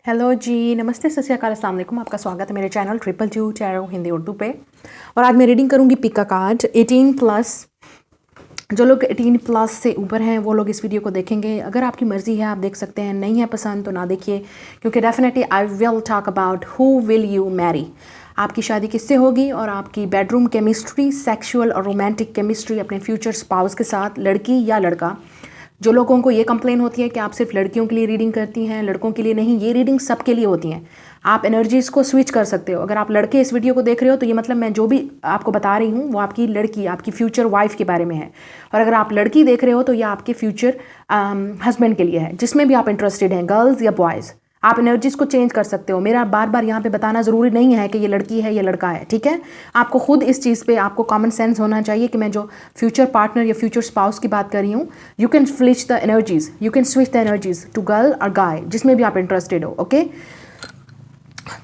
Hello जी, नमस्ते, सत श्री अकाल, अस्सलाम वालेकुम। आपका स्वागत है मेरे चैनल 222 चैरो हिंदी उर्दू पे। और आज मैं रीडिंग करूँगी पिक का कार्ड 18+। जो लोग 18+ से ऊपर हैं वो लोग इस वीडियो को देखेंगे। अगर आपकी मर्ज़ी है आप देख सकते हैं, नहीं है पसंद तो ना देखिए, क्योंकि definitely I will talk about who will you Mary. आपकी शादी किससे होगी और आपकी बेडरूम केमिस्ट्री, सेक्सुअल और रोमांटिक केमिस्ट्री अपने फ्यूचर स्पाउस के साथ, लड़की या लड़का। जो लोगों को ये कंप्लेन होती है कि आप सिर्फ लड़कियों के लिए रीडिंग करती हैं, लड़कों के लिए नहीं, ये रीडिंग सबके लिए होती हैं। आप एनर्जीज़ को स्विच कर सकते हो। अगर आप लड़के इस वीडियो को देख रहे हो तो ये मतलब मैं जो भी आपको बता रही हूँ वो आपकी लड़की, आपकी फ्यूचर वाइफ के बारे में है। और अगर आप लड़की देख रहे हो तो ये आपके फ्यूचर हस्बैंड के लिए है, जिसमें भी आप इंटरेस्टेड हैं, गर्ल्स या बॉयज़। आप एनर्जीज़ को चेंज कर सकते हो। मेरा बार बार यहाँ पे बताना ज़रूरी नहीं है कि ये लड़की है या लड़का है, ठीक है। आपको खुद इस चीज़ पे आपको कॉमन सेंस होना चाहिए कि मैं जो फ्यूचर पार्टनर या फ्यूचर स्पाउस की बात कर रही हूँ, you can switch the energies, you can switch the energies to girl और गाय, जिसमें भी आप इंटरेस्टेड हो, ओके।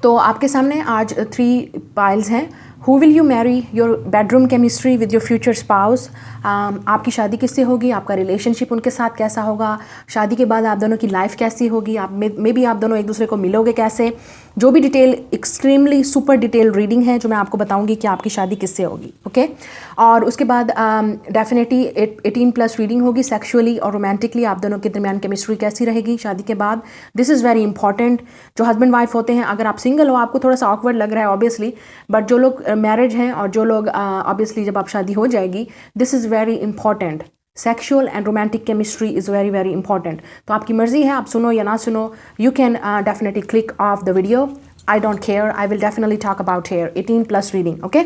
तो आपके सामने आज 3 पाइल्स हैं। Who will you Mary, your bedroom chemistry with your future spouse. आपकी शादी किससे होगी, आपका रिलेशनशिप उनके साथ कैसा होगा, शादी के बाद आप दोनों की लाइफ कैसी होगी, आप मे बी आप दोनों एक दूसरे को मिलोगे कैसे। जो भी detail, extremely super detail reading है जो मैं आपको बताऊंगी कि आपकी शादी किससे होगी, ओके। और उसके बाद डेफिनेटली 18+ रीडिंग होगी, सेक्सुअली और रोमांटिकली आप दोनों के दरमियान केमिस्ट्री कैसी रहेगी शादी के बाद। This is very important. जो हस्बैंड वाइफ होते हैं, अगर आप सिंगल हो आपको थोड़ा सा ऑकवर्ड लग रहा है ऑब्वियसली, बट जो लोग मैरिज हैं और जो लोग ऑब्वियसली जब आप शादी हो जाएगी, this is very important. Sexual and romantic chemistry is very very important. तो आपकी मर्जी है आप सुनो या ना सुनो, you can definitely click off the video. I don't care, I will definitely talk about here 18+ reading, okay.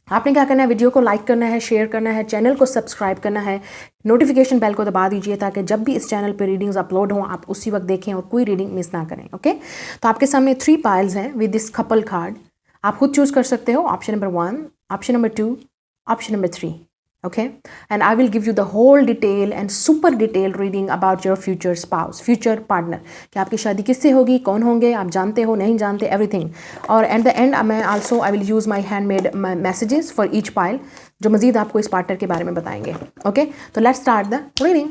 आपने क्या करना है, वीडियो को लाइक करना है, शेयर करना है, चैनल को सब्सक्राइब करना है, नोटिफिकेशन बेल को दबा दीजिए ताकि जब भी इस चैनल पे रीडिंग्स अपलोड हों आप उसी वक्त देखें और कोई रीडिंग मिस ना करें, ओके। तो आपके सामने 3 पाइल्स हैं विद दिस कपल कार्ड। आप खुद चूज़ कर सकते हो option number 1, option number 2, option number 3, okay. And I will give you the whole detail and super detailed reading about your future spouse, future partner, कि आपकी शादी किससे होगी, कौन होंगे, आप जानते हो नहीं जानते, everything. और एट द एंड मैं also I will use my handmade messages for each pile, जो मज़ीद आपको इस पार्टनर के बारे में बताएंगे, ओके। तो let's start the reading.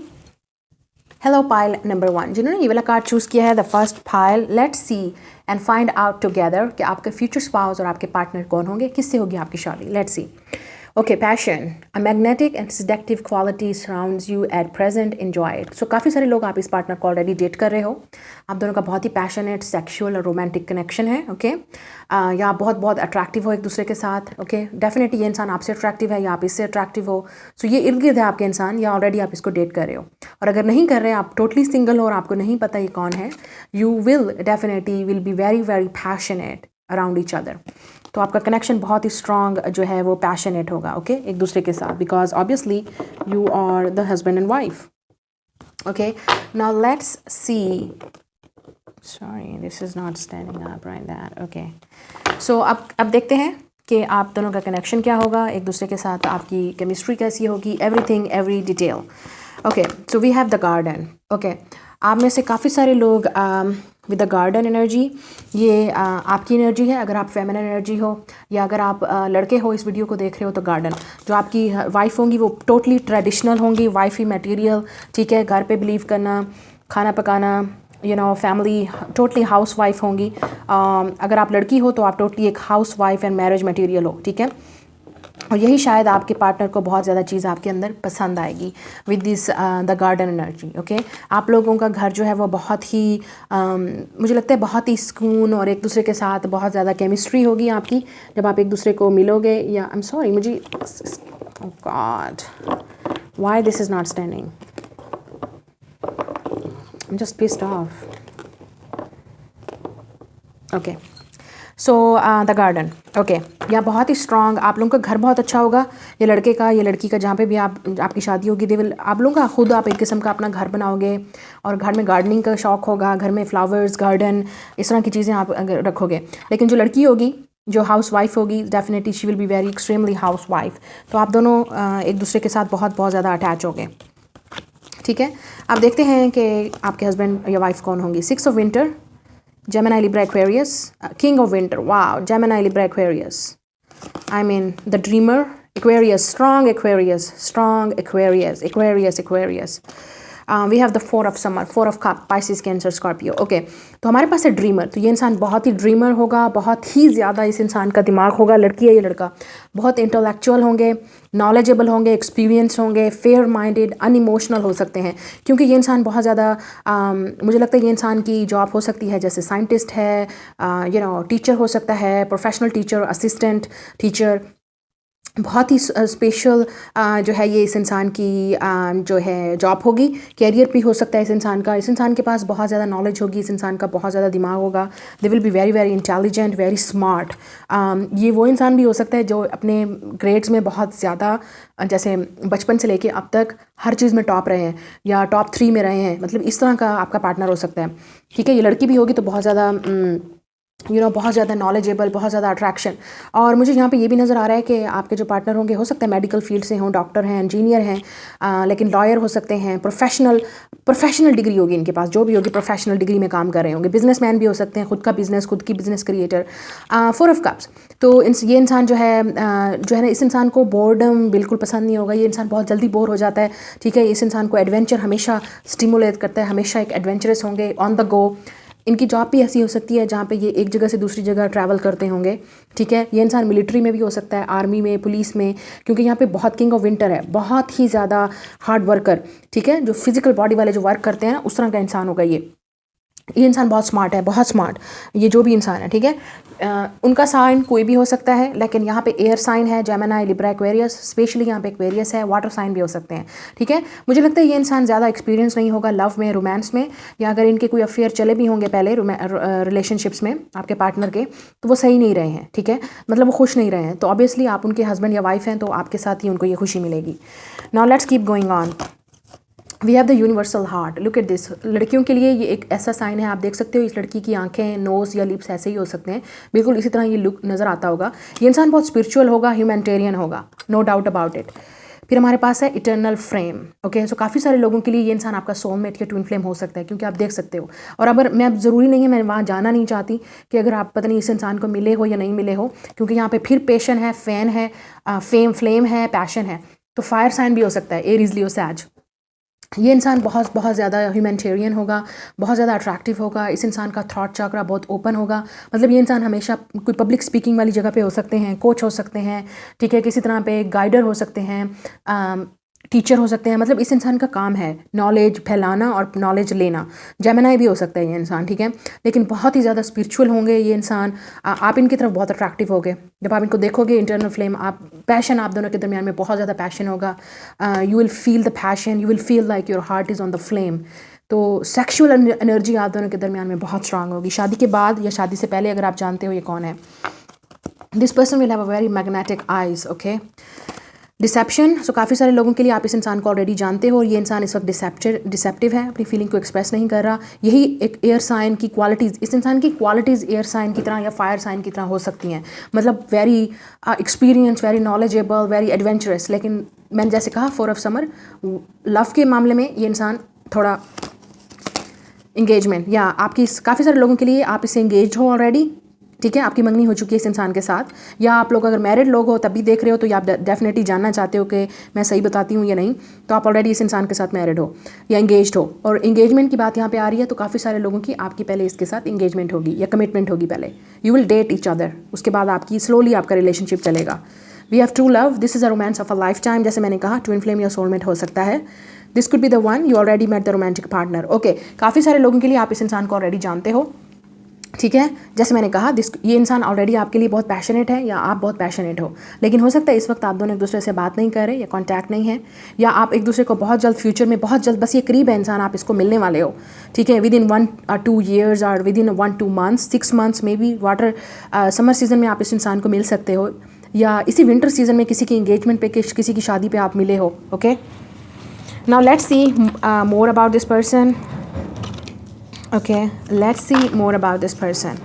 Hello pile number 1, जिन्होंने ये वाला कार्ड चूज़ किया है, the first pile, let's see and find out together कि आपके फ्यूचर स्पाउस और आपके पार्टनर कौन होंगे, किससे होगी आपकी शादी। Let's see. Okay, passion. A magnetic and seductive quality surrounds you at present. Enjoy it. So काफ़ी सारे लोग आप इस पार्टनर को ऑलरेडी डेट कर रहे हो। आप दोनों का बहुत ही पैशनेट, सेक्सुअल और रोमांटिक कनेक्शन है, ओके। या आप बहुत बहुत अट्रैक्टिव हो एक दूसरे के साथ, ओके। डेफिनेटली ये इंसान आपसे अट्रैक्टिव है या आप इससे अट्रैक्टिव हो। सो ये इर्द गिर्द है आपके इंसान, या ऑलरेडी आप इसको डेट कर रहे हो। और अगर नहीं कर रहे, आप टोटली सिंगल हो और आपको नहीं पता ये कौन है, you will definitely will be very very passionate around each other. तो आपका कनेक्शन बहुत ही स्ट्रॉन्ग जो है वो पैशनेट होगा, ओके, एक दूसरे के साथ, because obviously you are the husband and wife, okay. Now let's see, sorry this is not standing up right that, okay. So अब देखते हैं कि आप दोनों का कनेक्शन क्या होगा एक दूसरे के साथ, आपकी केमिस्ट्री कैसी होगी, everything, every detail, okay. So we have the garden, okay. आप में से काफ़ी सारे लोग विद द गार्डन एनर्जी, ये आपकी एनर्जी है अगर आप फेमिनिन एनर्जी हो, या अगर आप लड़के हो इस वीडियो को देख रहे हो तो गार्डन। जो आपकी वाइफ होंगी वो टोटली ट्रेडिशनल होंगी, वाइफी मटेरियल, ठीक है, घर पे बिलीव करना, खाना पकाना, you know, family, totally house wife होंगी। अगर आप लड़की हो तो आप टोटली एक house wife and marriage material हो, ठीक है। और यही शायद आपके पार्टनर को बहुत ज़्यादा चीज़ आपके अंदर पसंद आएगी with this the garden energy, okay. आप लोगों का घर जो है वो बहुत ही मुझे लगता है बहुत ही सुकून और एक दूसरे के साथ बहुत ज़्यादा केमिस्ट्री होगी आपकी जब आप एक दूसरे को मिलोगे। या आई एम सॉरी, मुझे God why this is not standing, I am just pissed off, okay. So the garden, okay. या बहुत ही स्ट्रॉन्ग, आप लोगों का घर बहुत अच्छा होगा, ये लड़के का या लड़की का, जहाँ पे भी आपकी शादी होगी, दे विल, आप लोगों का खुद आप एक किस्म का अपना घर बनाओगे और घर में गार्डनिंग का शौक होगा, घर में फ्लावर्स, गार्डन, इस तरह की चीज़ें आप रखोगे। लेकिन जो लड़की होगी, जो हाउस वाइफ होगी, definitely she will be very extremely house wife. तो आप दोनों एक दूसरे के साथ बहुत बहुत ज़्यादा अटैच होगे, ठीक है। अब देखते हैं कि आपके हस्बैंड या वाइफ कौन होंगी। 6 of winter, Gemini, Libra, Aquarius, King of Winter, wow, Gemini, Libra, Aquarius. I mean, the dreamer, Aquarius, strong Aquarius, strong Aquarius, Aquarius, Aquarius. We have the 4 of summer, 4 of cup, Pisces, cancer, Scorpio. Okay, तो हमारे पास है dreamer. तो ये इंसान बहुत ही dreamer होगा, बहुत ही ज़्यादा इस इंसान का दिमाग होगा, लड़की है ये लड़का, बहुत इंटेलेक्चुअल होंगे, नॉलेजेबल होंगे, एक्सपीरियंस होंगे, फेयर माइंडेड, अनइमोशनल हो सकते हैं, क्योंकि ये इंसान बहुत ज़्यादा मुझे लगता है ये इंसान की जॉब हो सकती है जैसे साइंटिस्ट है, टीचर हो सकता है, प्रोफेशनल टीचर, असिस्टेंट टीचर, बहुत ही स्पेशल जो है ये इस इंसान की जो है जॉब होगी। कैरियर भी हो सकता है इस इंसान का। इस इंसान के पास बहुत ज़्यादा नॉलेज होगी, इस इंसान का बहुत ज़्यादा दिमाग होगा। They will be very very intelligent, very smart. ये वो इंसान भी हो सकता है जो अपने ग्रेड्स में बहुत ज़्यादा जैसे बचपन से लेके अब तक हर चीज़ में टॉप रहे हैं या टॉप 3 में रहे हैं, मतलब इस तरह का आपका पार्टनर हो सकता है। ठीक है, ये लड़की भी होगी तो बहुत ज़्यादा बहुत ज़्यादा नॉलेजेबल, बहुत ज़्यादा अट्रैक्शन। और मुझे यहाँ पे ये भी नज़र आ रहा है कि आपके जो पार्टनर होंगे हो सकता है मेडिकल फील्ड से हों, डॉक्टर हैं, इंजीनियर हैं, लेकिन लॉयर हो सकते हैं, प्रोफेशनल डिग्री होगी इनके पास, जो भी होगी प्रोफेशनल डिग्री में काम कर रहे होंगे, बिजनेसमैन भी हो सकते हैं, खुद की बिज़नेस क्रिएटर। 4 ऑफ कप्स, तो ये इंसान जो है ना, इस इंसान को बोर्डम बिल्कुल पसंद नहीं होगा। ये इंसान बहुत जल्दी बोर हो जाता है। ठीक है, इस इंसान को एडवेंचर हमेशा स्टिमुलेट करता है, हमेशा एक एडवेंचरस होंगे, ऑन द गो। इनकी जॉब भी ऐसी हो सकती है जहाँ पे ये एक जगह से दूसरी जगह ट्रैवल करते होंगे। ठीक है, ये इंसान मिलिट्री में भी हो सकता है, आर्मी में, पुलिस में, क्योंकि यहाँ पे बहुत किंग ऑफ विंटर है, बहुत ही ज़्यादा हार्ड वर्कर। ठीक है, जो फिजिकल बॉडी वाले जो वर्क करते हैं उस तरह का इंसान होगा ये इंसान बहुत स्मार्ट है, बहुत स्मार्ट, ये जो भी इंसान है। ठीक है, उनका साइन कोई भी हो सकता है, लेकिन यहाँ पे एयर साइन है, जेमिनी, लिब्रा, एक्वेरियस, स्पेशली यहाँ पे एक्वेरियस है, वाटर साइन भी हो सकते हैं। ठीक है, मुझे लगता है ये इंसान ज़्यादा एक्सपीरियंस नहीं होगा लव में, रोमांस में, या अगर इनके कोई अफेयर चले भी होंगे पहले रिलेशनशिप्स में आपके पार्टनर के, तो वो सही नहीं रहे हैं। ठीक है, मतलब वो खुश नहीं रहे हैं, तो ऑब्वियसली आप उनके हस्बैंड या वाइफ हैं, तो आपके साथ ही उनको ये खुशी मिलेगी। Now let's keep going on. We have the universal heart, look at this. लड़कियों के लिए ये एक ऐसा साइन है, आप देख सकते हो इस लड़की की आंखें, नोज़ या लिप्स ऐसे ही हो सकते हैं, बिल्कुल इसी तरह ये लुक नज़र आता होगा। ये इंसान बहुत स्पिरिचुअल होगा, ह्यूमैनिटेरियन होगा, नो डाउट अबाउट इट। फिर हमारे पास है इटर्नल फ्लेम। ओके, सो काफ़ी सारे लोगों के लिए ये इंसान आपका सोलमेट या ट्विन फ्लेम हो सकता है, क्योंकि आप देख सकते हो। और अगर मैं अब ज़रूरी नहीं है, मैं वहाँ जाना नहीं चाहती कि अगर आप पता नहीं इस इंसान को मिले हो या नहीं मिले हो, क्योंकि यहाँ पे फिर पेशन है, फैन है, फ्लेम है, पैशन है, तो फायर साइन भी हो सकता है, एरीज, लियो, सैज। ये इंसान बहुत बहुत ज़्यादा ह्यूमैनिटेरियन होगा, बहुत ज़्यादा अट्रैक्टिव होगा। इस इंसान का थॉट चक्र बहुत ओपन होगा, मतलब ये इंसान हमेशा कोई पब्लिक स्पीकिंग वाली जगह पे हो सकते हैं, कोच हो सकते हैं। ठीक है, किसी तरह पे गाइडर हो सकते हैं, टीचर हो सकते हैं, मतलब इस इंसान का काम है नॉलेज फैलाना और नॉलेज लेना। जेमिनी भी हो सकता है ये इंसान। ठीक है, लेकिन बहुत ही ज़्यादा स्पिरिचुअल होंगे ये इंसान। आप इनकी तरफ बहुत अट्रैक्टिव होगे जब आप इनको देखोगे। इंटरनल फ्लेम, आप पैशन, आप दोनों के दरमियान में बहुत ज़्यादा पैशन होगा। You will feel the passion, you will feel like your heart is on the flame. तो सेक्शुअल एनर्जी आप दोनों के दरमियान में बहुत स्ट्रांग होगी। शादी के बाद या शादी से पहले अगर आप जानते हो ये कौन है, this person will have a very magnetic eyes. Okay, deception, so काफ़ी सारे लोगों के लिए आप इस इंसान को ऑलरेडी जानते हो और ये इंसान इस वक्त डिसेप्टिव है, अपनी फीलिंग को एक्सप्रेस नहीं कर रहा। यही एक एयर साइन की क्वालिटीज़, इस इंसान की क्वालिटीज़ एयर साइन की तरह या फायर साइन की तरह हो सकती हैं, मतलब very experience, very knowledgeable, very adventurous. लेकिन मैंने जैसे कहा 4 ऑफ समर, लव के मामले में ये इंसान थोड़ा इंगेजमेंट, या आपकी काफ़ी सारे लोगों के लिए आप इससे इंगेज हो ऑलरेडी। ठीक है, आपकी मंगनी हो चुकी है इस इंसान के साथ, या आप लोग अगर मैरिड लोग हो तब भी देख रहे हो, तो या आप डेफिनेटली जानना चाहते हो कि मैं सही बताती हूँ या नहीं, तो आप ऑलरेडी इस इंसान के साथ मैरिड हो या इंगेज्ड हो। और इंगेजमेंट की बात यहाँ पे आ रही है, तो काफ़ी सारे लोगों की आपकी पहले इसके साथ इंगेजमेंट होगी या कमिटमेंट होगी पहले। You will date each other, उसके बाद आपकी स्लोली आपका रिलेशनशिप चलेगा। We have true love, this is a romance of a lifetime. जैसे मैंने कहा ट्विन फ्लेम या सोलमेट हो सकता है। This could be the one, you already met the romantic partner. Okay, काफ़ी सारे लोगों के लिए आप इस इंसान को ऑलरेडी जानते हो। ठीक है, जैसे मैंने कहा ये इंसान ऑलरेडी आपके लिए बहुत पैशनेट है या आप बहुत पैशनेट हो, लेकिन हो सकता है इस वक्त आप दोनों एक दूसरे से बात नहीं कर रहे या कांटेक्ट नहीं है, या आप एक दूसरे को बहुत जल्द फ्यूचर में, बहुत जल्द, बस ये करीब है इंसान, आप इसको मिलने वाले हो। ठीक है, विद इन 1 or 2 years और with in 1-2 months, 6 months may be, summer season में आप इस इंसान को मिल सकते हो, या इसी विंटर सीजन में किसी की इंगेजमेंट पे, किसी की शादी पे आप मिले हो। Okay, now let's see more about this person. Okay, let's see more about this person.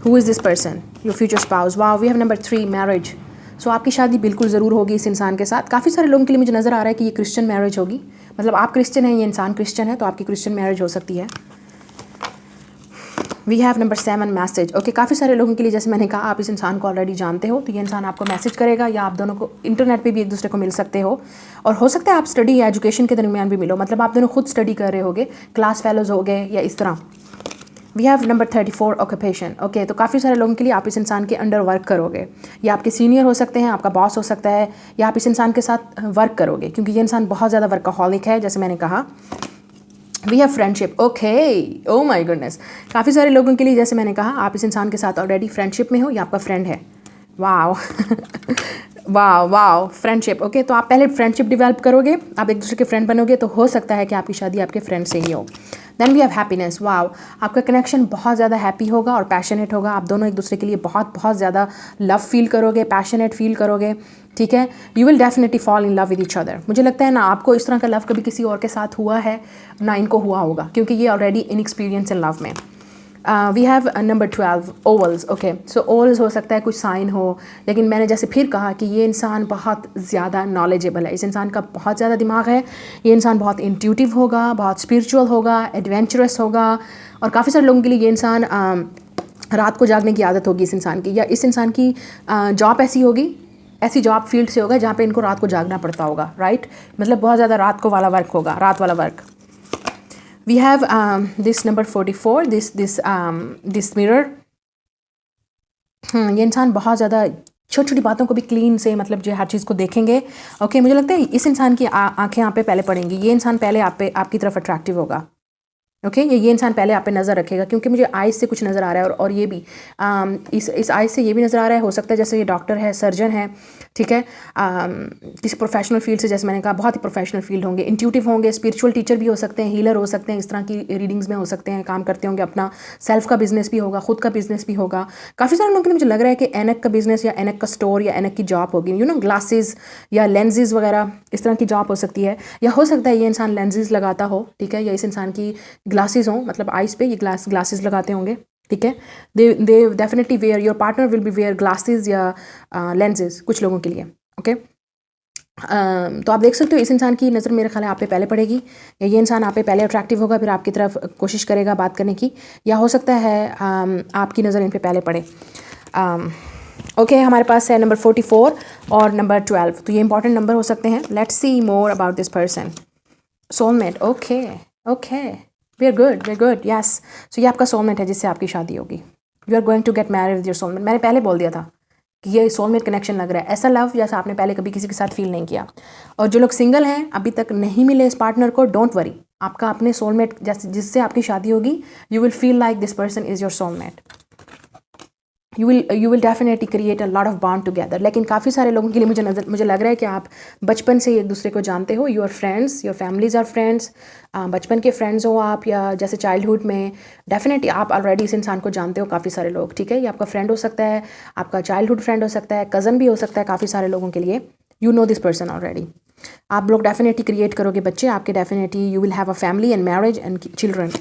Who is this person? Your future spouse. Wow, we have number 3, marriage. So आपकी शादी बिल्कुल ज़रूर होगी इस इंसान के साथ। काफ़ी सारे लोगों के लिए मुझे नज़र आ रहा है कि ये क्रिश्चियन मैरिज होगी, मतलब आप क्रिश्चियन हैं, ये इंसान क्रिश्चियन है, तो आपकी क्रिश्चियन मैरिज हो सकती है। We have number 7 message. Okay, काफ़ी सारे लोगों के लिए जैसे मैंने कहा आप इस इंसान को ऑलरेडी जानते हो, तो ये इंसान आपको मैसेज करेगा या आप दोनों को इंटरनेट पे भी एक दूसरे को मिल सकते हो, और हो सकता है आप स्टडी या एजुकेशन के दरमियान भी मिलो, मतलब आप दोनों खुद स्टडी कर रहे होगे, क्लास फेलोज हो गए या इस तरह। We have number 34 occupation. Okay, तो काफ़ी सारे लोगों के लिए आप इस इंसान के अंडर वर्क करोगे, या आपके सीनियर हो सकते हैं, आपका बॉस हो सकता है, या आप इस इंसान के साथ वर्क करोगे क्योंकि ये इंसान बहुत ज़्यादा वर्कaholic है जैसे मैंने कहा। We have friendship. Okay, oh my goodness, काफ़ी सारे लोगों के लिए जैसे मैंने कहा आप इस इंसान के साथ ऑलरेडी फ्रेंडशिप में हो या आपका फ्रेंड है। Wow wow wow, friendship. Okay, तो आप पहले फ्रेंडशिप डेवलप करोगे, आप एक दूसरे के फ्रेंड बनोगे, तो हो सकता है कि आपकी शादी आपके फ्रेंड से ही हो। Then we have happiness. Wow, आपका कनेक्शन बहुत ज़्यादा हैप्पी होगा और पैशनेट होगा, आप दोनों एक दूसरे के लिए बहुत बहुत ज़्यादा लव फील करोगे, पैशनेट फील करोगे, ठीक है। You will definitely fall in love with each other. मुझे लगता है ना आपको इस तरह का लव कभी किसी और के साथ हुआ है ना इनको हुआ होगा, क्योंकि ये already in experience in love में। We have number 12 ovals. Okay, so ovals हो सकता है कुछ साइन हो, लेकिन मैंने जैसे फिर कहा कि ये इंसान बहुत ज़्यादा नॉलेजेबल है, इस इंसान का बहुत ज़्यादा दिमाग है, ये इंसान बहुत इंट्यूटिव होगा, बहुत स्पिरिचुअल होगा, एडवेंचरस होगा, और काफ़ी सारे लोगों के लिए ये इंसान रात को जागने की आदत होगी इस इंसान की, या इस इंसान की जॉब ऐसी होगी, ऐसी जॉब फील्ड से होगा जहाँ पे इनको रात को जागना पड़ता होगा, राइट, मतलब बहुत ज़्यादा रात को वाला वर्क होगा, रात वाला work. We have this number 44, this mirror। ये इंसान बहुत ज़्यादा छोटी छोटी बातों को भी क्लीन से, मतलब जो हर चीज़ को देखेंगे। ओके, मुझे लगता है इस इंसान की आंखें आप पे पहले पड़ेंगी, ये इंसान पहले आपकी तरफ अट्रैक्टिव होगा। ओके, ये इंसान पहले आप पे नज़र रखेगा, क्योंकि मुझे आइज से कुछ नज़र आ रहा है, और ये भी इस आइज से ये भी नज़र आ रहा है, हो सकता है जैसे ये डॉक्टर है, सर्जन है, ठीक है, किसी प्रोफेशनल फील्ड से, जैसे मैंने कहा बहुत ही प्रोफेशनल फील्ड होंगे, इंट्यूटिव होंगे, स्पिरिचुअल टीचर भी हो सकते हैं, हीलर हो सकते हैं, इस तरह की रीडिंग्स में हो सकते हैं, काम करते होंगे, अपना सेल्फ का बिजनेस भी होगा, खुद का बिजनेस भी होगा। काफ़ी सारे लोगों के लिए मुझे लग रहा है कि एनक का बिजनेस या एनक का स्टोर या एनक की जॉब होगी, ग्लासेस या लेंजेज वगैरह इस तरह की जॉब हो सकती है, या हो सकता है ये इंसान लेंजेज लगाता हो, ठीक है, या इस इंसान की ग्लासेस हों, मतलब आइज पे ये ग्लासेस लगाते होंगे, ठीक है। They definitely wear, your partner will B where glasses या लेंजेस कुछ लोगों के लिए। ओके, तो आप देख सकते हो इस इंसान की नज़र मेरे ख्याल है आप पे पहले पड़ेगी, या ये इंसान आप पे पहले अट्रैक्टिव होगा, फिर आपकी तरफ कोशिश करेगा बात करने की, या हो सकता है आपकी नज़र इन पे पहले पड़े। ओके, हमारे पास है नंबर 44 और नंबर 12, तो ये इंपॉर्टेंट नंबर हो सकते हैं। Let's see more about this person. Soulmate. Okay okay, we are good, yes. So ये आपका सोलमेट है जिससे आपकी शादी होगी। You are going to get married with your soulmate. मैंने पहले बोल दिया था कि ये सोलमेट कनेक्शन लग रहा है, ऐसा लव जैसा आपने पहले कभी किसी के साथ फील नहीं किया। और जो लोग सिंगल हैं, अभी तक नहीं मिले इस पार्टनर को, डोंट वरी, आपका अपने सोलमेट जैसे जिससे आपकी शादी होगी, you will feel like this person is your soulmate. You will definitely create a lot of bond together. लेकिन काफ़ी सारे लोगों के लिए मुझे लग रहा है कि आप बचपन से एक दूसरे को जानते हो, your friends, your families are friends, बचपन के फ्रेंड्स हो आप, या जैसे चाइल्डहुड में डेफिनेटली आप ऑलरेडी इस इंसान को जानते हो, काफ़ी सारे लोग, ठीक है। ये आपका फ्रेंड हो सकता है, आपका चाइल्डहुड फ्रेंड हो सकता है, कज़न भी हो सकता है, काफ़ी सारे लोगों के लिए you know this person already. आप लोग डेफिनेटली क्रिएट करोगे बच्चे आपके, definitely you will have a family and marriage and children.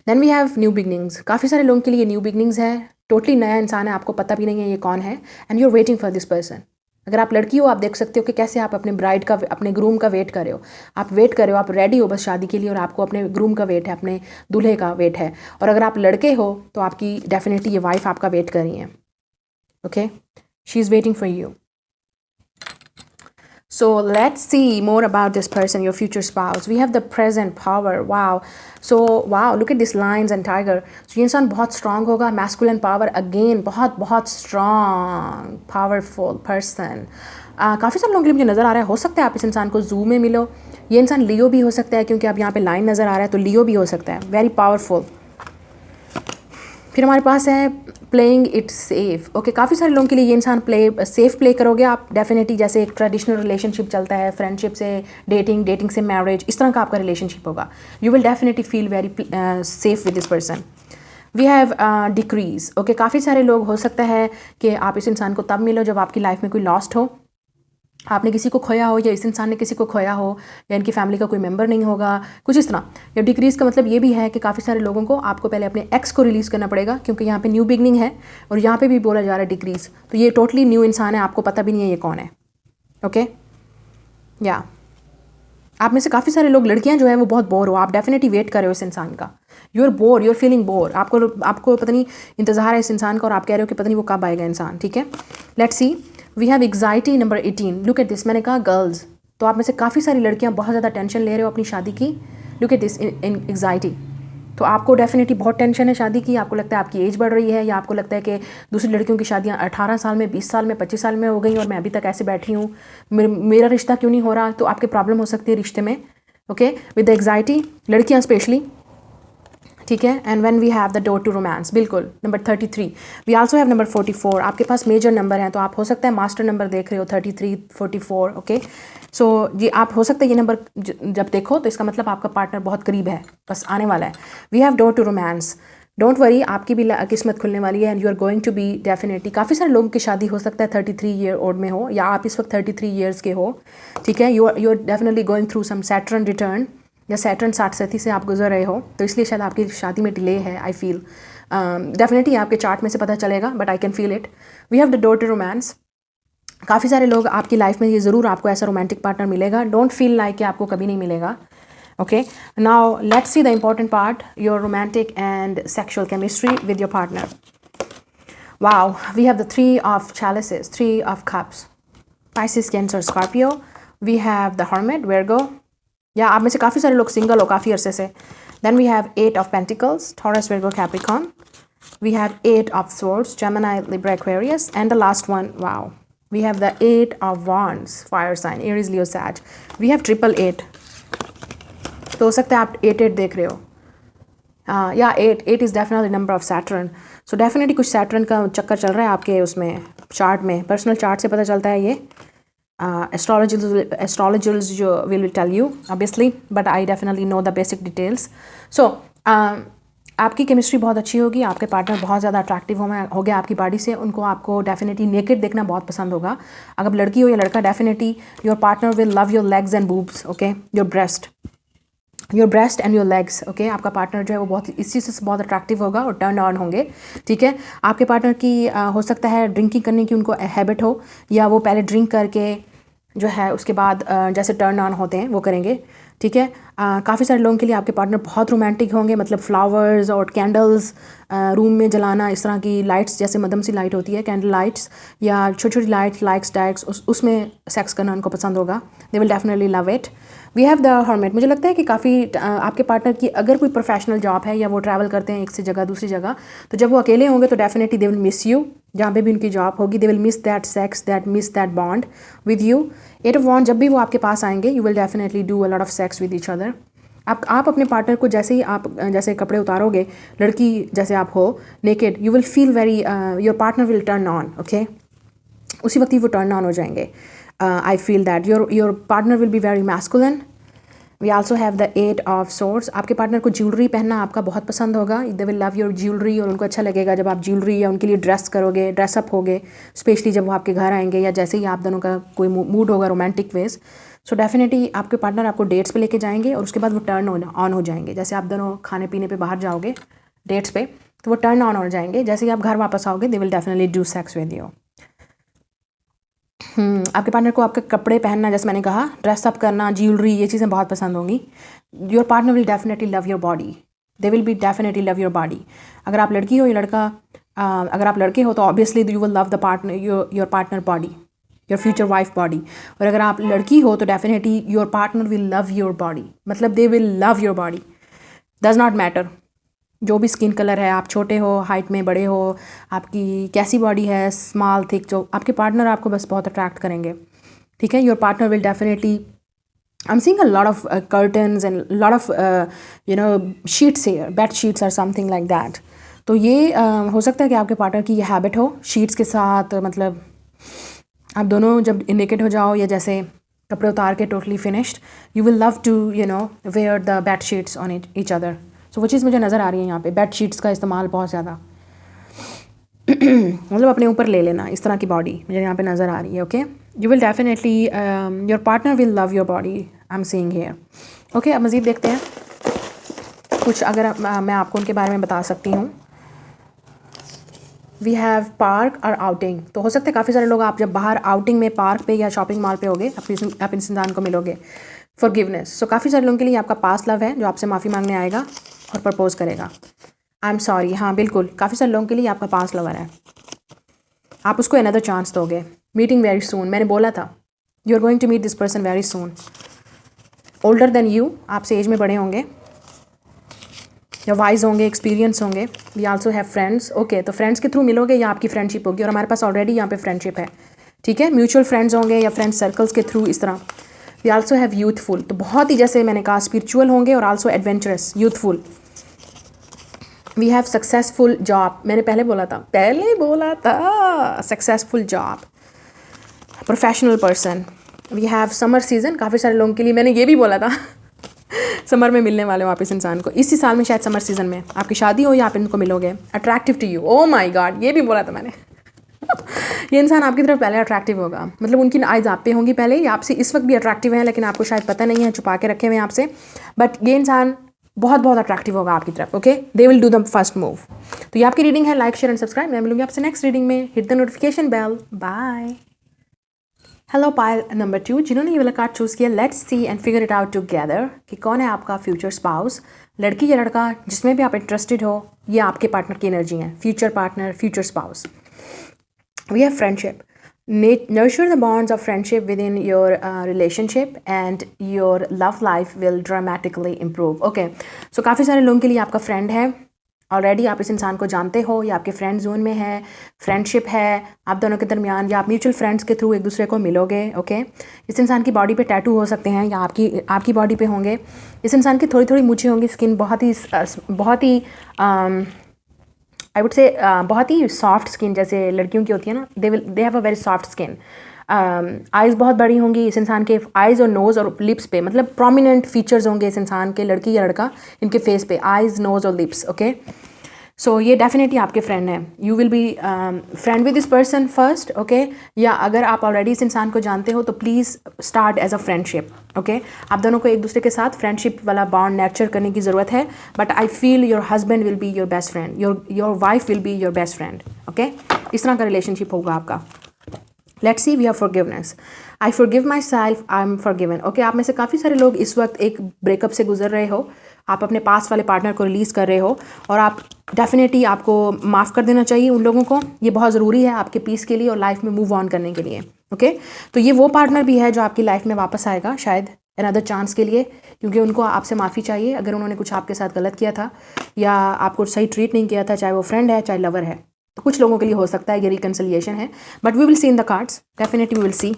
Then we have new beginnings. काफ़ी सारे लोगों के लिए न्यू बिगनिंग्स है, टोटली नया इंसान है, आपको पता भी नहीं है ये कौन है, and you are waiting for this person. अगर आप लड़की हो, आप देख सकते हो कि कैसे आप अपने ब्राइड का, अपने ग्रूम का वेट कर रहे हो, आप वेट कर रहे हो, आप रेडी हो बस शादी के लिए, और आपको अपने ग्रूम का वेट है, अपने दूल्हे का वेट है। और अगर आप लड़के हो तो आपकी डेफिनेटली ये वाइफ आपका वेट कर रही है। Okay, she is waiting for you. So let's see more about this person, your future spouse. We have the present power. Wow. So wow, look at these lions and tiger. So ये इंसान बहुत strong होगा, masculine power again, बहुत बहुत strong, powerful person. काफ़ी सारे लोगों के लिए मुझे नज़र आ रहा है, हो सकता है आप इस इंसान को जू में मिलो, ये इंसान लियो भी हो सकता है, क्योंकि अब यहाँ पे लाइन नज़र आ रहा है, तो लियो भी हो सकता है, वेरी पावरफुल। फिर हमारे पास है प्लेइंग इट सेफ। ओके, काफ़ी सारे लोगों के लिए ये इंसान सेफ प्ले करोगे आप डेफिनेटली, जैसे एक ट्रेडिशनल रिलेशनशिप चलता है, फ्रेंडशिप से डेटिंग, डेटिंग से मैरिज, इस तरह का आपका रिलेशनशिप होगा। You will definitely feel very safe with this person. We have decrease. Okay, काफ़ी सारे लोग हो सकता है कि आप इस इंसान को तब मिलो जब आपकी लाइफ में कोई लॉस्ट हो, आपने किसी को खोया हो, या इस इंसान ने किसी को खोया हो, या इनकी फैमिली का कोई मेंबर नहीं होगा, कुछ इस तरह। या डिक्रीज़ का मतलब ये भी है कि काफ़ी सारे लोगों को आपको पहले अपने एक्स को रिलीज़ करना पड़ेगा, क्योंकि यहाँ पे न्यू बिगनिंग है, और यहाँ पे भी बोला जा रहा है डिक्रीज़, तो ये टोटली न्यू इंसान है, आपको पता भी नहीं है ये कौन है। ओके, या आप में से काफ़ी सारे लोग, लड़कियां जो है वो बहुत बोर हो, आप डेफिनेटली वेट कर रहे हो इस इंसान का, you are bore, you are feeling bore, आपको पता नहीं इंतज़ार है इस इंसान का और आप कह रहे हो कि पता नहीं वो कब आएगा इंसान, ठीक है। Let's see, we have anxiety number 18, look at this, मैंने कहा गर्ल्स, तो आप में से काफ़ी सारी लड़कियाँ बहुत ज़्यादा टेंशन ले रहे हो अपनी शादी की, look at this in anxiety. तो आपको डेफिनेटली बहुत टेंशन है शादी की, आपको लगता है आपकी एज बढ़ रही है, या आपको लगता है कि दूसरी लड़कियों की शादियां 18 साल में, 20 साल में, 25 साल में हो गई और मैं अभी तक ऐसे बैठी हूँ, मेरा रिश्ता क्यों नहीं हो रहा। तो आपके प्रॉब्लम हो सकती है रिश्ते में, ओके, विद द एग्जाइटी, लड़कियाँ स्पेशली, ठीक है। And when we have the door to romance, बिल्कुल, number 33, we also have number 44, आपके पास मेजर नंबर हैं, तो आप हो सकता है मास्टर नंबर देख रहे हो 33, 44, ओके। सो ये आप हो सकता है ये नंबर जब देखो तो इसका मतलब आपका पार्टनर बहुत करीब है, बस आने वाला है। We have door to romance, don't worry, आपकी भी किस्मत खुलने वाली है, and you are going to be definitely, काफ़ी सारे लोगों की शादी हो सकता है 33 ईयर ओल्ड में हो, या आप इस वक्त 33 ईयर्स के हो, ठीक है। You are definitely going through some Saturn return, या सैटर्न 60 से आप गुजर रहे हो, तो इसलिए शायद आपकी शादी में डिले है, आई फील, डेफिनेटली आपके चार्ट में से पता चलेगा, but I can feel it. We have the door to romance, काफ़ी सारे लोग आपकी लाइफ में, ये ज़रूर आपको ऐसा रोमांटिक पार्टनर मिलेगा, डोंट फील लाइक कि आपको कभी नहीं मिलेगा, okay. Now let's see the important part, your romantic and sexual chemistry with your partner. Wow, we have the 3 of chalices, 3 of cups, Pisces, Cancer, Scorpio, we have the Hermit, Virgo, या आप में से काफ़ी सारे लोग single हो काफ़ी अरसे से। Then we have 8 of pentacles, Taurus, Virgo, Capricorn, we have 8 of swords, Gemini, Libra, Aquarius, and the last one, wow, we have the 8 of wands, fire sign, Aries, Leo, Sag, we have 888, तो हो सकता है आप 88 देख रहे हो, या 8 is definitely number of Saturn, so definitely कुछ सैटर्न का चक्कर चल रहा है आपके उसमें चार्ट में, पर्सनल चार्ट से पता चलता है ये। astrologers will tell you obviously, but I definitely know the basic details. So आपकी केमिस्ट्री बहुत अच्छी होगी, आपके पार्टनर बहुत ज़्यादा अट्रैक्टिव हो गया आपकी बॉडी से, उनको आपको डेफिनेटली नेकेड देखना बहुत पसंद होगा। अगर लड़की हो या लड़का, definitely your partner will love your legs and boobs, okay, your breast and your legs, okay. आपका पार्टनर जो है वो बहुत इस चीज़ से बहुत अट्रैक्टिव होगा और टर्न ऑन होंगे, ठीक है। आपके पार्टनर की हो सकता है ड्रिंकिंग करने की उनको हैबिट हो, या वो पहले ड्रिंक करके जो है उसके बाद जैसे टर्न ऑन होते हैं वो करेंगे, ठीक है। काफ़ी सारे लोगों के लिए आपके पार्टनर बहुत रोमांटिक होंगे, मतलब फ्लावर्स और कैंडल्स रूम में जलाना, इस तरह की लाइट्स, जैसे मदम सी लाइट होती है, कैंडल लाइट्स या छोटी छोटी लाइट्स, लाइक्स डाइक्स, उसमें सेक्स करना उनको पसंद होगा, they will definitely love it. We have the hermit, मुझे लगता है कि काफ़ी आपके पार्टनर की अगर कोई प्रोफेशनल जॉब है या वो ट्रैवल करते हैं एक से जगह दूसरी जगह, तो जब वो अकेले होंगे तो definitely they will miss you, जहाँ पे भी उनकी जॉब होगी, they will miss that sex, miss that bond with you. 8 of wand, जब भी वो आपके पास आएंगे, you will definitely do a lot of sex with each other. आप अपने पार्टनर को जैसे ही आप जैसे कपड़े उतारोगे, लड़की जैसे आप हो naked, you will feel very, your partner will turn on, okay, उसी वक्त ही वो टर्न ऑन हो जाएंगे। I feel that your partner will be very masculine. We also have the 8 of swords, आपके पार्टनर को ज्वेलरी पहनना आपका बहुत पसंद होगा, they will love your jewellery, और उनको अच्छा लगेगा जब आप ज्वेलरी या उनके लिए ड्रेस करोगे, ड्रेसअप होगे, स्पेशली जब वो आपके घर आएंगे या जैसे ही आप दोनों का कोई मूड होगा रोमांटिक वेज। सो डेफिनेटली आपके पार्टनर आपको डेट्स पे लेके जाएंगे और उसके बाद वो टर्न ऑन हो जाएंगे, जैसे आप दोनों खाने पीने पे बाहर जाओगे डेट्स पे, तो वो टर्न ऑन हो जाएंगे, जैसे ही आप घर वापस आओगे दे will definitely do sex with you. आपके पार्टनर को आपके कपड़े पहनना, जैसे मैंने कहा, ड्रेसअप करना, ज्वेलरी, ये चीज़ें बहुत पसंद होंगी। Your partner will definitely love your body, they will be definitely love your body. अगर आप लड़की हो या लड़का, अगर आप लड़के हो तो obviously you will love the partner, your partner body, your future wife body, और अगर आप लड़की हो तो definitely your partner will love your body, मतलब they will love your body, does not matter जो भी स्किन कलर है, आप छोटे हो, हाइट में बड़े हो, आपकी कैसी बॉडी है, स्मॉल थिक, जो आपके पार्टनर आपको बस बहुत अट्रैक्ट करेंगे, ठीक है। Your partner will definitely, I am seeing a lot of curtains and lot of sheets here, bed sheets are something like that. तो ये हो सकता है कि आपके पार्टनर की ये हैबिट हो शीट्स के साथ, मतलब आप दोनों जब नेकेड हो जाओ या जैसे कपड़े उतार के totally finished, you will love to wear the bed sheets on each other. So वो चीज़ मुझे नज़र आ रही है यहाँ पे, बेड शीट्स का इस्तेमाल बहुत ज़्यादा मतलब अपने ऊपर ले लेना, इस तरह की बॉडी मुझे यहाँ पे नज़र आ रही है, okay. You will definitely, your partner will love your body, I am seeing here, okay. अब मज़ीद देखते हैं कुछ, अगर मैं आपको उनके बारे में बता सकती हूँ। वी हैव पार्क और आउटिंग, तो हो सकता है काफ़ी सारे लोग आप जब बाहर आउटिंग में पार्क पे या शॉपिंग मॉल पे होगे, आप इस इंसान को मिलोगे। फॉरगिवनेस। सो काफ़ी सारे लोगों के लिए आपका पास्ट लव है जो आपसे माफ़ी मांगने आएगा और प्रपोज करेगा। आई एम सॉरी, हाँ बिल्कुल, काफ़ी सारे लोगों के लिए आपका पास्ट लवर है, आप उसको अनदर चांस दोगे। मीटिंग वेरी सून, मैंने बोला था you are going to meet this person very soon. Older than you, आपसे एज में बड़े होंगे या वाइज होंगे, एक्सपीरियंस होंगे। We also have friends, okay, तो फ्रेंड्स के थ्रू मिलोगे या आपकी फ्रेंडशिप होगी, और हमारे पास ऑलरेडी यहाँ पे फ्रेंडशिप है, ठीक है। म्यूचुअल फ्रेंड्स होंगे या फ्रेंड सर्कल्स के थ्रू, इस तरह। वी आल्सो हैव यूथफुल, तो बहुत ही जैसे मैंने कहा स्पिरिचुअल होंगे और also adventurous, youthful. We have successful job, मैंने पहले बोला था successful job, professional person. We have summer season, काफ़ी सारे लोगों के लिए मैंने ये भी बोला था समर में मिलने वाले हो आप इस इंसान को, इसी साल में शायद समर सीजन में आपकी शादी हो या आप इनको मिलोगे। Attractive to you, oh my god, ये भी बोला था मैंने ये इंसान आपकी तरफ पहले अट्रैक्टिव होगा, मतलब उनकी आइज़ आप पे होंगी पहले, या आपसे इस वक्त भी अट्रैक्टिव है लेकिन आपको शायद पता नहीं है, छुपा के रखे हुए हैं आपसे, बट ये इंसान बहुत बहुत अट्रैक्टिव होगा आपकी तरफ, okay. They will do the first move. तो ये आपकी रीडिंग है, लाइक शेयर एंड सब्सक्राइब। मैं मिलूंगी आपसे नेक्स्ट रीडिंग में। Hit the notification bell, bye. Hello pile number 2, जिन्होंने ये वाला कार्ड चूज़ किया, let's see and figure it out together कि कौन है आपका फ्यूचर स्पाउस, लड़की या लड़का, जिसमें भी आप इंटरेस्टेड हो, ये आपके पार्टनर की एनर्जी है, future partner, future spouse. We have friendship, nurture the bonds of friendship within your relationship and your love life will dramatically improve, okay। so काफ़ी सारे लोगों के लिए आपका फ्रेंड है, ऑलरेडी आप इस इंसान को जानते हो या आपके फ्रेंड जोन में है, फ्रेंडशिप है आप दोनों के दरमियान, या आप म्यूचुअल फ्रेंड्स के थ्रू एक दूसरे को मिलोगे, ओके। इस इंसान की बॉडी पे टैटू हो सकते हैं या आपकी बॉडी पे होंगे। इस इंसान की थोड़ी थोड़ी मूछें होंगी, स्किन बहुत ही आई वुड से बहुत ही सॉफ्ट स्किन जैसे लड़कियों की होती है ना, they have a very soft skin. Eyes बहुत बड़ी होंगी इस इंसान के, आइज़ और नोज़ और लिप्स पे, मतलब प्रोमिनेंट फीचर्स होंगे इस इंसान के, लड़की या लड़का, इनके फेस पे आइज़, नोज़ और लिप्स, ओके। सो ये डेफिनेटली आपके फ्रेंड हैं। You will be friend with this person first, okay. या अगर आप ऑलरेडी इस इंसान को जानते हो तो please start as a friendship, okay. आप दोनों को एक दूसरे के साथ फ्रेंडशिप वाला बॉन्ड नर्चर करने की ज़रूरत है, but I feel your husband will be your best friend, your wife will be your best friend, okay. इस तरह का रिलेशनशिप होगा आपका। Let's see, we have forgiveness, I forgive myself, I am forgiven, okay. आप में से काफ़ी सारे लोग इस वक्त एक ब्रेकअप से गुजर रहे हो, आप अपने पास वाले पार्टनर को रिलीज़ कर रहे हो, और आप डेफिनेटली आपको माफ़ कर देना चाहिए उन लोगों को, ये बहुत ज़रूरी है आपके पीस के लिए और लाइफ में मूव ऑन करने के लिए, ओके। तो ये वो पार्टनर भी है जो आपकी लाइफ में वापस आएगा शायद अनदर चांस के लिए, क्योंकि उनको आपसे माफ़ी चाहिए अगर उन्होंने कुछ आपके साथ गलत किया था या आपको सही ट्रीट नहीं किया था, चाहे वो फ्रेंड है चाहे लवर है। तो कुछ लोगों के लिए हो सकता है ये रिकन्सिलिएशन है, but we will see in the cards, definitely we will see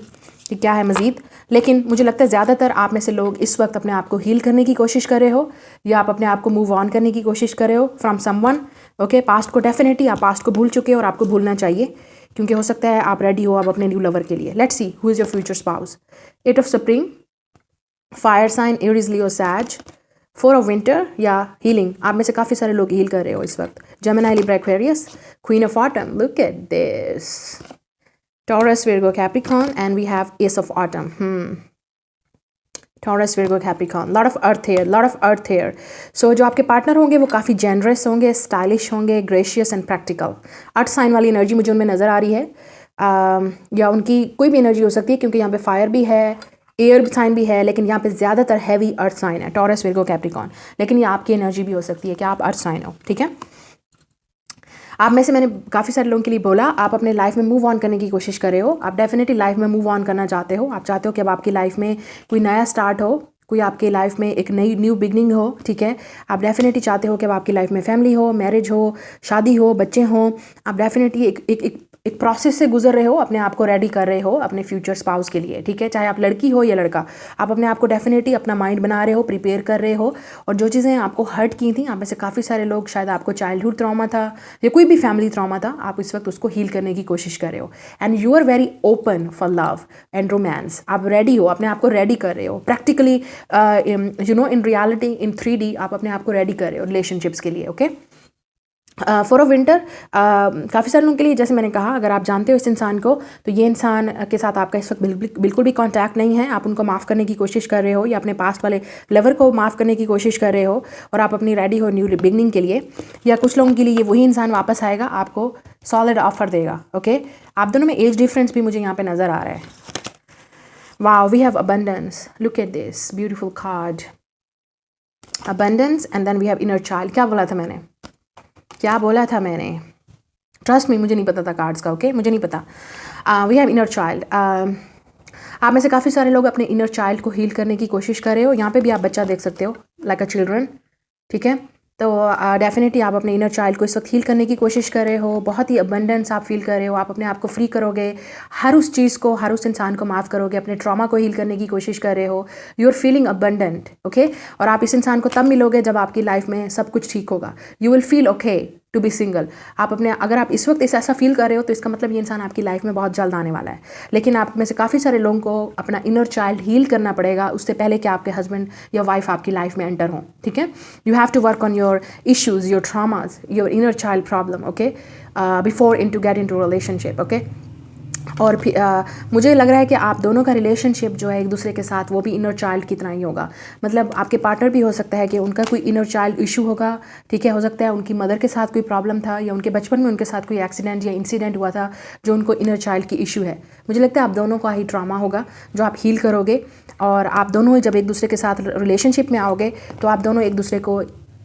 कि क्या है मज़ीद। लेकिन मुझे लगता है ज़्यादातर आप में से लोग इस वक्त अपने आप को हील करने की कोशिश कर रहे हो, या आप अपने आप को मूव ऑन करने की कोशिश कर रहे हो फ्रॉम समवन, ओके। पास्ट को डेफिनेटली आप पास्ट को भूल चुके हो और आपको भूलना चाहिए, क्योंकि हो सकता है आप रेडी हो अब अपने न्यू लवर के लिए। Let's see who is your future spouse. 8 of spring, fire sign, Aries, Leo, Sag, 4 of winter या हीलिंग, आप में से काफ़ी सारे लोग हील कर रहे हो इस वक्त। Gemini, Libra, Aquarius, queen of autumn, look at this, Taurus, Virgo, Capricorn, and we have ace of autumn. Taurus, Virgo, Capricorn, lot of earth here. So जो आपके पार्टनर होंगे वो काफ़ी जेनरस होंगे, स्टाइलिश होंगे, gracious and practical. Earth sign वाली energy मुझे उनमें नज़र आ रही है, या उनकी कोई भी एनर्जी हो सकती है, क्योंकि यहाँ पे फायर भी है, एयर साइन भी है, लेकिन यहाँ पे ज़्यादातर हैवी अर्थ साइन है, टॉरस, विर्गो, कैप्रिकॉर्न। लेकिन ये आपकी एनर्जी भी हो सकती है कि आप अर्थ साइन हो, ठीक है। आप में से मैंने काफ़ी सारे लोगों के लिए बोला आप अपने लाइफ में मूव ऑन करने की कोशिश कर रहे हो, आप डेफिनेटली लाइफ में मूव ऑन करना चाहते हो, आप चाहते हो कि अब आपकी लाइफ में कोई नया स्टार्ट हो, कोई आपके लाइफ में एक न्यू बिगनिंग हो, ठीक है। आप डेफिनेटली चाहते हो कि अब आपकी लाइफ में फैमिली हो, मैरिज हो, शादी हो, बच्चे हों। आप डेफिनेटली एक प्रोसेस से गुजर रहे हो, अपने आप को रेडी कर रहे हो अपने फ्यूचर स्पाउस के लिए, ठीक है। चाहे आप लड़की हो या लड़का, आप अपने आप को डेफिनेटली अपना माइंड बना रहे हो, प्रिपेयर कर रहे हो। और जो चीज़ें आपको हर्ट की थी, आप में से काफ़ी सारे लोग शायद आपको चाइल्डहुड ट्रॉमा था या कोई भी फैमिली ट्रॉमा था, आप इस वक्त उसको हील करने की कोशिश कर रहे हो। And you are very open for love and romance, आप रेडी हो, अपने आप को रेडी कर रहे हो practically, you know, in reality, in 3D आप अपने आप को रेडी कर रहे हो रिलेशनशिप्स के लिए, ओके। 4 ऑफ विंटर, काफ़ी सारे लोगों के लिए, जैसे मैंने कहा, अगर आप जानते हो इस इंसान को तो ये इंसान के साथ आपका इस वक्त बिल्कुल भी कांटेक्ट नहीं है, आप उनको माफ़ करने की कोशिश कर रहे हो या अपने पास्ट वाले लवर को माफ़ करने की कोशिश कर रहे हो, और आप अपनी रेडी हो न्यू बिगनिंग के लिए। या कुछ लोगों के लिए ये वही इंसान वापस आएगा, आपको सॉलिड ऑफर देगा, ओके। आप दोनों में एज डिफरेंस भी मुझे यहाँ पर नज़र आ रहा है। Wow, we have abundance. Look at this beautiful card. Abundance and then we have inner child. क्या बोला था मैंने? क्या बोला था मैंने? ट्रस्ट मी, मुझे नहीं पता था कार्ड्स का, ओके मुझे नहीं पता. We have inner child. आप में से काफ़ी सारे लोग अपने इनर चाइल्ड को हील करने की कोशिश कर रहे हो. यहाँ पे भी आप बच्चा देख सकते हो, लाइक अ चिल्ड्रन. ठीक है, तो डेफिनेटली आप अपने इनर चाइल्ड को इस वक्त हील करने की कोशिश कर रहे हो. बहुत ही अबंडेंस आप फील कर रहे हो. आप अपने आप को फ्री करोगे, हर उस चीज़ को, हर उस इंसान को माफ़ करोगे, अपने ट्रॉमा को हील करने की कोशिश कर रहे हो. You are feeling abundant, okay. और आप इस इंसान को तब मिलोगे जब आपकी लाइफ में सब कुछ ठीक होगा. You will feel okay to be single. आप अपने, अगर आप इस वक्त ऐसा फील कर रहे हो तो इसका मतलब ये इंसान आपकी लाइफ में बहुत जल्द आने वाला है. लेकिन आप में से काफ़ी सारे लोगों को अपना इनर चाइल्ड हील करना पड़ेगा उससे पहले कि आपके हस्बैंड या वाइफ आपकी लाइफ में एंटर हों. ठीक है, you have to work on your issues, your traumas, your inner child problem, okay, before in to get in to relationship, okay. और फिर मुझे लग रहा है कि आप दोनों का रिलेशनशिप जो है एक दूसरे के साथ वो भी इनर चाइल्ड की तरह ही होगा. मतलब आपके पार्टनर भी हो सकता है कि उनका कोई इनर चाइल्ड इशू होगा. ठीक है, हो सकता है उनकी मदर के साथ कोई प्रॉब्लम था या उनके बचपन में उनके साथ कोई एक्सीडेंट या इंसिडेंट हुआ था जो उनको इनर चाइल्ड की इशू है. मुझे लगता है आप दोनों का ही ट्रॉमा होगा जो आप हील करोगे. और आप दोनों जब एक दूसरे के साथ रिलेशनशिप में आओगे तो आप दोनों एक दूसरे को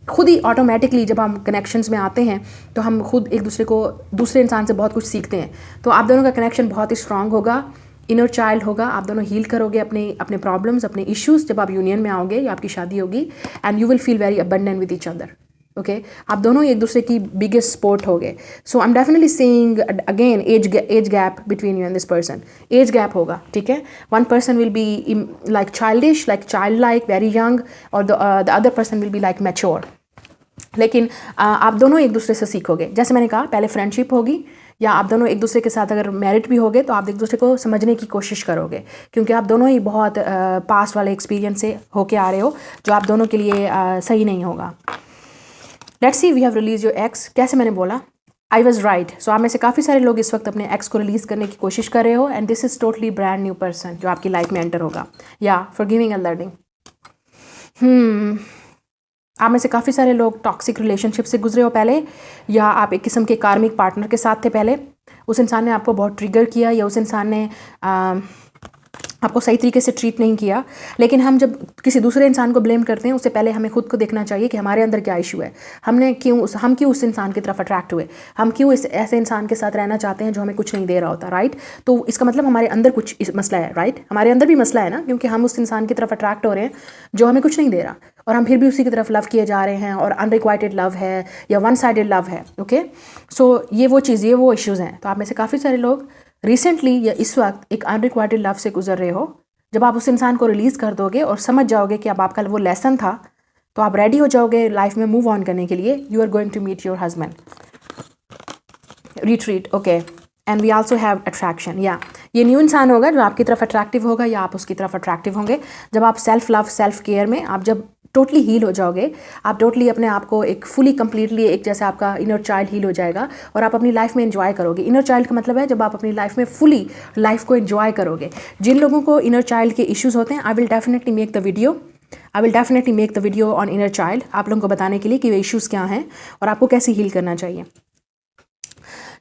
खुद ही ऑटोमेटिकली, जब हम कनेक्शंस में आते हैं तो हम खुद एक दूसरे को, दूसरे इंसान से बहुत कुछ सीखते हैं. तो आप दोनों का कनेक्शन बहुत ही स्ट्रांग होगा, इनर चाइल्ड होगा. आप दोनों हील करोगे अपने अपने प्रॉब्लम्स, अपने इश्यूज जब आप यूनियन में आओगे या आपकी शादी होगी. And you will feel very abundant with each other, okay. आप दोनों एक दूसरे की बिगेस्ट सपोर्ट होगे. So I am definitely seeing again age gap between you and this person. Age gap होगा, ठीक है. One person will be like childish, like child like, very young, और the other person will be like mature. लेकिन आप दोनों एक दूसरे से सीखोगे. जैसे मैंने कहा, पहले फ्रेंडशिप होगी, या आप दोनों एक दूसरे के साथ अगर मैरिड भी होगे तो आप एक दूसरे को समझने की कोशिश करोगे, क्योंकि आप दोनों ही बहुत पास्ट वाले एक्सपीरियंस से होके आ रहे हो जो आप दोनों के लिए सही नहीं होगा. Let's see, we have release your ex. कैसे मैंने बोला, आई वॉज राइट. सो आप में से काफ़ी सारे लोग इस वक्त अपने एक्स को रिलीज़ करने की कोशिश कर रहे हो. And this is totally brand new person जो आपकी लाइफ में एंटर होगा. या फॉरगिविंग एंड लर्निंग. आप में से काफ़ी सारे लोग टॉक्सिक रिलेशनशिप से गुजरे हो पहले, या आप एक किस्म के कार्मिक पार्टनर के साथ थे पहले. उस इंसान ने आपको बहुत ट्रिगर किया, या उस इंसान ने आपको सही तरीके से ट्रीट नहीं किया. लेकिन हम जब किसी दूसरे इंसान को ब्लेम करते हैं उससे पहले हमें खुद को देखना चाहिए कि हमारे अंदर क्या इशू है. हम क्यों उस इंसान की तरफ अट्रैक्ट हुए. हम क्यों ऐसे इंसान के साथ रहना चाहते हैं जो हमें कुछ नहीं दे रहा होता, राइट. तो इसका मतलब हमारे अंदर कुछ मसला है, राइट. हमारे अंदर भी मसला है ना, क्योंकि हम उस इंसान की तरफ अट्रैक्ट हो रहे हैं जो हमें कुछ नहीं दे रहा, और हम फिर भी उसी की तरफ लव किए जा रहे हैं, और अनरिक्वाइटेड लव है या वन साइडेड लव है, ओके. सो ये वो इश्यूज़ हैं. तो आप में से काफ़ी सारे लोग रिसेंटली या इस वक्त एक अनरिक्वाइटेड लव से गुजर रहे हो. जब आप उस इंसान को रिलीज़ कर दोगे और समझ जाओगे कि अब आपका वो लेसन था, तो आप रेडी हो जाओगे लाइफ में मूव ऑन करने के लिए. You are going to meet your husband. Retreat, okay. And we also have attraction. या ये न्यू इंसान होगा जो आपकी तरफ अट्रैक्टिव होगा, या आप उसकी तरफ अट्रैक्टिव होंगे. जब आप सेल्फ लव, सेल्फ केयर में आप जब टोटली हील हो जाओगे, आप टोटली अपने आप को एक फुली कंप्लीटली, एक जैसे आपका इनर चाइल्ड हील हो जाएगा, और आप अपनी लाइफ में एंजॉय करोगे. इनर चाइल्ड का मतलब है जब आप अपनी लाइफ में फुली लाइफ को एंजॉय करोगे. जिन लोगों को इनर चाइल्ड के इश्यूज़ होते हैं, आई will definitely make the video on inner child, आप लोगों को बताने के लिए कि वे इश्यूज़ क्या हैं और आपको कैसे हील करना चाहिए.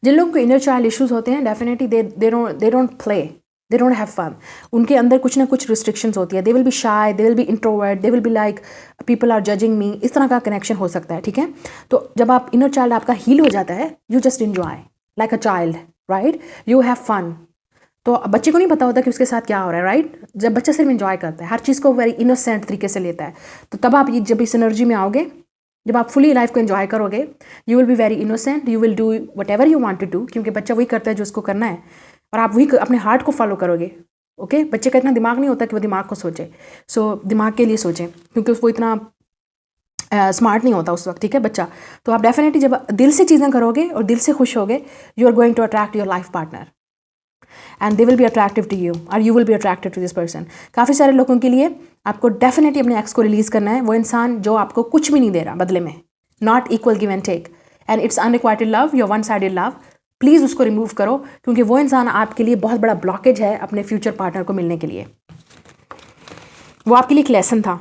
जिन लोगों को इनर चाइल्ड इश्यूज़ होते हैं, definitely they don't play, they don't have fun. उनके अंदर कुछ ना कुछ रिस्ट्रिक्शंस होती है. They will be shy, they will be introvert, they will be like people are judging me. इस तरह का कनेक्शन हो सकता है, ठीक है. तो जब आप इनर चाइल्ड आपका हील हो जाता है, you just enjoy like a child, right. You have fun. तो बच्चे को नहीं पता होता कि उसके साथ क्या हो रहा है, राइट. जब बच्चा सिर्फ एंजॉय करता है, हर चीज़ को वेरी इनोसेंट तरीके से लेता है, तो तब आप जब इस एनर्जी में आओगे, जब आप फुली लाइफ को एंजॉय करोगे, you will be very innocent, you will do whatever you want to do, क्योंकि बच्चा वही करता है जो उसको करना है, और आप वही अपने हार्ट को फॉलो करोगे, ओके. बच्चे का इतना दिमाग नहीं होता कि वो दिमाग को सोचे. सो दिमाग के लिए सोचें, क्योंकि वो इतना स्मार्ट नहीं होता उस वक्त, ठीक है, बच्चा. तो आप डेफिनेटली जब दिल से चीज़ें करोगे और दिल से खुश होगे, you are going to attract your life partner, and they will be attractive to you, और you will be attractive to this person. काफ़ी सारे लोगों के लिए आपको डेफिनेटली अपने एक्स को रिलीज़ करना है. वो इंसान जो आपको कुछ भी नहीं दे रहा बदले में, not equal give and take, and it's unrequited love, your one sided love. Please उसको रिमूव करो, क्योंकि वो इंसान आपके लिए बहुत बड़ा ब्लॉकेज है अपने फ्यूचर पार्टनर को मिलने के लिए. वो आपके लिए एक लेसन था,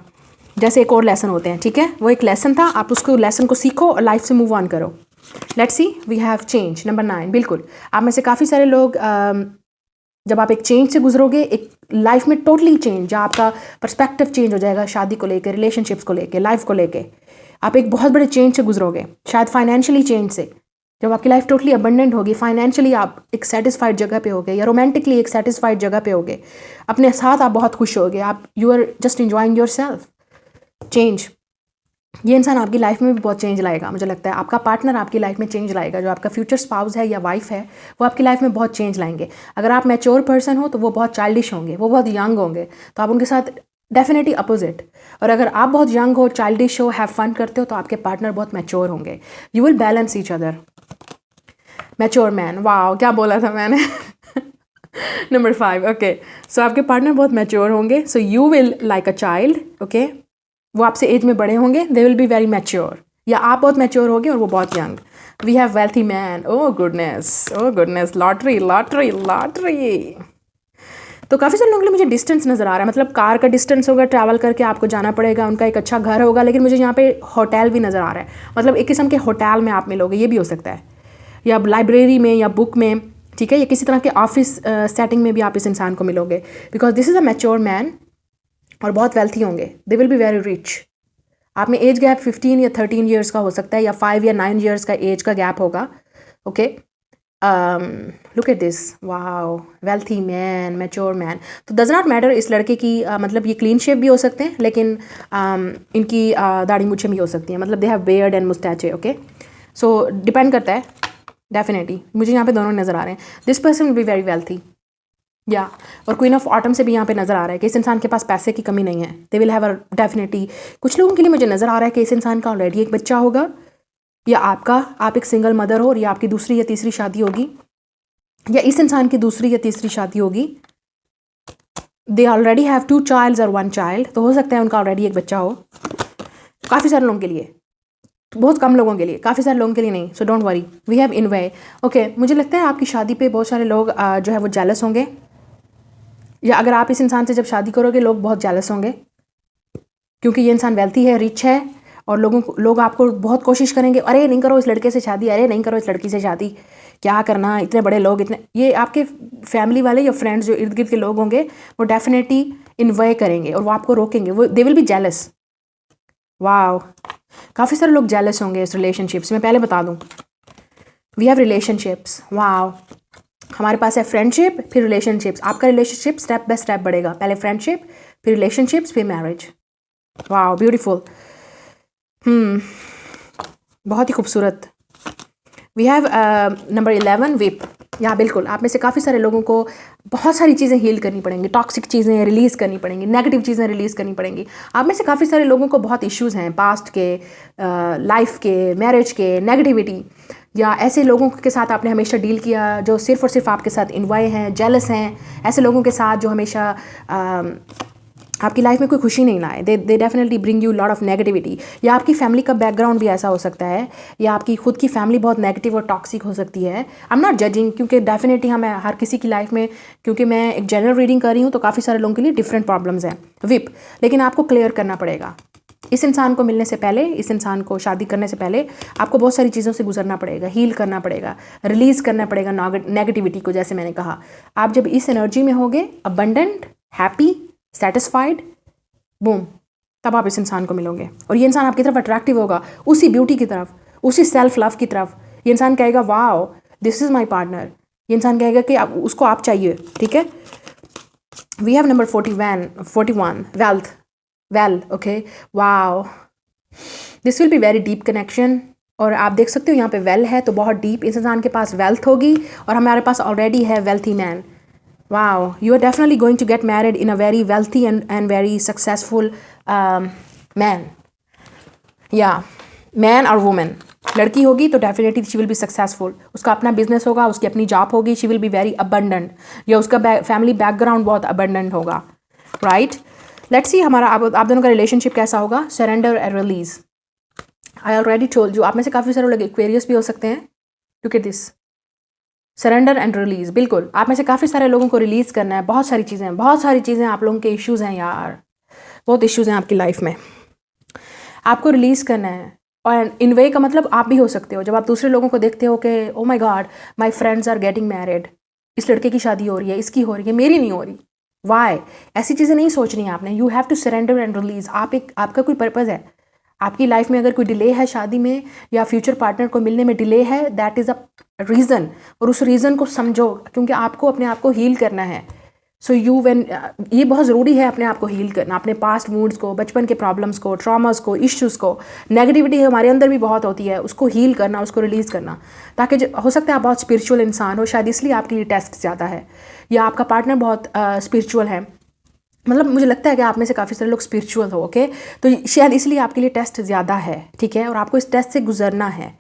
जैसे एक और लेसन होते हैं, ठीक है. वो एक लेसन था, आप उसको लेसन को सीखो और लाइफ से मूव ऑन करो. Let's see, we have change. Number 9. बिल्कुल, आप में से काफ़ी सारे लोग जब आप एक चेंज से गुजरोगे, एक लाइफ में टोटली चेंज, जहाँ आपका पर्सपेक्टिव चेंज हो जाएगा शादी को लेके, रिलेशनशिप्स को लेके, लाइफ को लेके। आप एक बहुत बड़े चेंज से गुजरोगे, शायद फाइनेंशियली चेंज से। जब आपकी लाइफ टोटली अबंडेंट होगी, फाइनेंशियली आप एक सेटिस्फाइड जगह पे होगे, या रोमांटिकली एक सेटिस्फाइड जगह पे होगे, अपने साथ आप बहुत खुश होगे, आप you are just enjoying yourself. Change, ये इंसान आपकी लाइफ में भी बहुत चेंज लाएगा। मुझे लगता है आपका पार्टनर आपकी लाइफ में चेंज लाएगा। जो आपका फ्यूचर स्पाउस है या वाइफ है, वो आपकी लाइफ में बहुत चेंज लाएंगे। अगर आप मैच्योर पर्सन हो तो वो बहुत चाइल्डिश होंगे, वो बहुत यंग होंगे, तो आप उनके साथ डेफिनेटली अपोजिट। और अगर आप बहुत यंग हो, चाइल्डिश हो, हैव फन करते हो, तो आपके पार्टनर बहुत मैच्योर होंगे। You will balance each other. Mature man, वाह क्या बोला था मैंने। Number 5, okay. सो आपके पार्टनर बहुत मैच्योर होंगे, so you will like a child, okay. वो आपसे एज में बड़े होंगे, they will be very mature, या आप बहुत मैच्योर होगे और वो बहुत young. We have wealthy man, oh goodness, lottery lottery lottery. तो काफ़ी सारे लोगों के लिए मुझे डिस्टेंस नज़र आ रहा है, मतलब कार का डिस्टेंस होगा, ट्रैवल करके आपको जाना पड़ेगा, उनका एक अच्छा घर होगा, लेकिन मुझे यहाँ पे होटल भी नज़र आ रहा है, मतलब एक किस्म के होटल में आप मिलोगे, ये भी हो सकता है, या लाइब्रेरी में या बुक में, ठीक है, या किसी तरह के ऑफिस सेटिंग में भी आप इस इंसान को मिलोगे, because this is a mature man, और बहुत वेल्थी होंगे, they will be very rich. आप में एज गैप 15 या 13 ईयर्स का हो सकता है, या 5 या 9 ईयर्स का एज का गैप होगा, okay. Look at this, wow, wealthy man, mature man. तो डज नॉट मैटर इस लड़के की मतलब ये क्लीन शेप भी हो सकते हैं, लेकिन इनकी दाढ़ी मूछें भी हो सकती हैं, मतलब they have beard and moustache, okay. So depend करता है, डेफिनेटली मुझे यहाँ पे दोनों नज़र आ रहे हैं। This person will be very wealthy, या और क्वीन ऑफ ऑटम से भी यहाँ पे नज़र आ रहा है कि इस इंसान के पास पैसे की कमी नहीं है। They will have a definitely, कुछ लोगों के लिए मुझे नज़र आ रहा है कि इस इंसान का ऑलरेडी एक बच्चा होगा, या आप एक सिंगल मदर हो और या आपकी दूसरी या तीसरी शादी होगी, या इस इंसान की दूसरी या तीसरी शादी होगी। दे ऑलरेडी हैव 2 चाइल्ड्स और 1 चाइल्ड, तो हो सकता है उनका ऑलरेडी एक बच्चा हो। काफ़ी सारे लोगों के लिए, बहुत कम लोगों के लिए, काफ़ी सारे लोगों के लिए नहीं। So don't worry, we have in way, okay. मुझे लगता है आपकी शादी पे बहुत सारे लोग जो है वो जेलस होंगे, या अगर आप इस इंसान से जब शादी करोगे, लोग बहुत जेलस होंगे, क्योंकि ये इंसान वेल्थी है, रिच है, और लोग आपको बहुत कोशिश करेंगे, अरे नहीं करो इस लड़के से शादी, अरे नहीं करो इस लड़की से शादी, क्या करना, इतने बड़े लोग, इतने, ये आपके फैमिली वाले या फ्रेंड्स जो इर्द गिर्द के लोग होंगे, वो डेफिनेटली इन्वे करेंगे और वो आपको रोकेंगे, वो दे विल बी जेलस। वाओ, काफ़ी सारे लोग जेलस होंगे इस रिलेशनशिप्स में, पहले बता दूँ। वी हैव रिलेशनशिप्स, वाओ, हमारे पास है फ्रेंडशिप, फिर रिलेशनशिप्स। आपका रिलेशनशिप स्टेप बाय स्टेप बढ़ेगा, पहले फ्रेंडशिप, फिर रिलेशनशिप्स, फिर मैरिज। वाओ, ब्यूटीफुल, बहुत ही खूबसूरत। We have number 11, whip. यहाँ बिल्कुल आप में से काफ़ी सारे लोगों को बहुत सारी चीज़ें हील करनी पड़ेंगी, टॉक्सिक चीज़ें रिलीज़ करनी पड़ेंगी, नेगेटिव चीज़ें रिलीज़ करनी पड़ेंगी। आप में से काफ़ी सारे लोगों को बहुत इश्यूज़ हैं, पास्ट के, लाइफ के, मैरिज के, नेगेटिविटी, या ऐसे लोगों के साथ आपने हमेशा डील किया जो सिर्फ और सिर्फ आपके साथ इन्वाय हैं, जेलस हैं, ऐसे लोगों के साथ जो हमेशा आपकी लाइफ में कोई खुशी नहीं लाए। They definitely bring you lot of negativity, या आपकी फैमिली का बैकग्राउंड भी ऐसा हो सकता है, या आपकी खुद की फैमिली बहुत नेगेटिव और टॉक्सिक हो सकती है। आई एम नॉट जजिंग, क्योंकि डेफिनेटली हम हर किसी की लाइफ में, क्योंकि मैं एक जनरल रीडिंग कर रही हूँ, तो काफ़ी सारे लोगों के लिए डिफरेंट प्रॉब्लम्स हैं। विप, लेकिन आपको क्लियर करना पड़ेगा, इस इंसान को मिलने से पहले, इस इंसान को शादी करने से पहले आपको बहुत सारी चीज़ों से गुजरना पड़ेगा, हील करना पड़ेगा, रिलीज़ करना पड़ेगा नेगेटिविटी को। जैसे मैंने कहा, आप जब इस एनर्जी में होगे, अबंडेंट, हैप्पी, सेटिस्फाइड, बूम, तब आप इस इंसान को मिलोगे, और ये इंसान आपकी तरफ अट्रैक्टिव होगा, उसी ब्यूटी की तरफ, उसी सेल्फ लव की तरफ। ये इंसान कहेगा wow this is my partner, ये इंसान कहेगा कि उसको आप चाहिए, ठीक है। We have number 41, well, okay, wow, this will be very deep connection. और आप देख सकते हो यहाँ पे वेल है, तो बहुत डीप, इस इंसान के पास वेल्थ होगी, और हमारे पास ऑलरेडी है wealthy man. Wow, you are definitely going to get married in a very wealthy and very successful man. Yeah, man or woman. लड़की होगी तो definitely she will be successful, उसका अपना बिजनेस होगा, उसकी अपनी जॉब होगी, she will be very abundant, या उसका फैमिली बैकग्राउंड बहुत अबंडेंट होगा, राइट। लेट्स सी हमारा आप दोनों का रिलेशनशिप कैसा होगा। Surrender and release, I already told you, आप में से काफ़ी सारे लोग एक्वेरियस भी हो सकते हैं। Look at this, surrender and release, बिल्कुल आप में से काफ़ी सारे लोगों को रिलीज़ करना है। बहुत सारी चीज़ें आप लोगों के इश्यूज़ हैं यार, बहुत इश्यूज़ हैं आपकी लाइफ में, आपको रिलीज़ करना है। और इन वे का मतलब आप भी हो सकते हो, जब आप दूसरे लोगों को देखते हो कि oh my god my friends are getting married, इस लड़के की शादी हो रही है, इसकी हो रही है, मेरी नहीं हो रही, वाई? ऐसी चीज़ें नहीं सोचनी है आपने। You have to surrender and release. आपका कोई पर्पज़ है आपकी लाइफ में, अगर कोई डिले है शादी में या फ्यूचर पार्टनर को मिलने में डिले है, दैट इज़ अ रीज़न, और उस रीज़न को समझो, क्योंकि आपको अपने आप को हील करना है। सो ये बहुत ज़रूरी है अपने आप को हील करना, अपने पास्ट मूड्स को, बचपन के प्रॉब्लम्स को, ट्रॉमास को, इश्यूज़ को, नेगेटिविटी हमारे अंदर भी बहुत होती है, उसको हील करना, उसको रिलीज़ करना, ताकि हो सकता है आप बहुत स्पिरिचुअल इंसान हो, शायद इसलिए आपके लिए टेस्ट ज़्यादा है, या आपका पार्टनर बहुत स्पिरिचुअल है। मतलब मुझे लगता है कि आप में से काफ़ी सारे लोग स्पिरिचुअल हो, ओके, तो शायद इसलिए आपके लिए टेस्ट ज़्यादा है, ठीक है, और आपको इस टेस्ट से गुजरना है।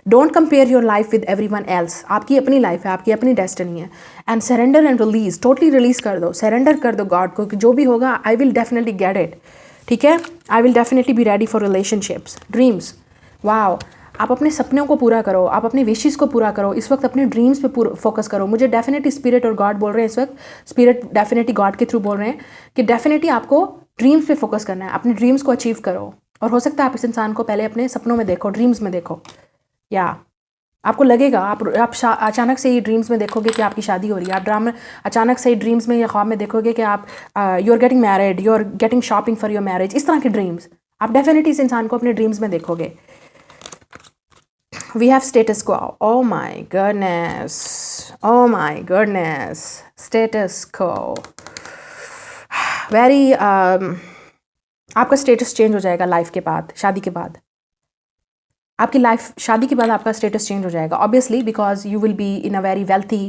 Don't compare your life with everyone else. आपकी अपनी लाइफ है, आपकी अपनी डेस्टिनी है, and surrender and release, totally release कर दो, सरेंडर कर दो गॉड को कि जो भी होगा आई विल डेफिनेटली गेट इट, ठीक है, आई will definitely be ready for relationships, dreams. Wow, आप अपने सपनों को पूरा करो, आप अपने विशेस को पूरा करो, इस वक्त अपने ड्रीम्स पे फोकस करो। मुझे डेफिनेटली स्पिरिट और गॉड बोल रहे हैं इस वक्त, स्पिरिट डेफिनेटली गॉड के थ्रू बोल रहे हैं कि डेफिनेटली आपको ड्रीम्स पे फोकस करना है, अपने ड्रीम्स को अचीव करो। और हो सकता है आप इस इंसान को पहले अपने सपनों में देखो, ड्रीम्स में देखो, या आपको लगेगा आप अचानक से ही ड्रीम्स में देखोगे कि आपकी शादी हो रही है, आप अचानक से ही ड्रीम्स में या ख्वाब में देखोगे कि आप you are getting married, you are getting shopping for your marriage, इस तरह के ड्रीम्स आप डेफिनेटली इस इंसान को अपने ड्रीम्स में देखोगे। We have status quo. Oh my goodness. Oh my goodness. Status quo. Very आपका स्टेटस चेंज हो जाएगा लाइफ के बाद, शादी के बाद। आपकी लाइफ शादी के बाद आपका स्टेटस चेंज हो जाएगा, obviously, because you will be in a very wealthy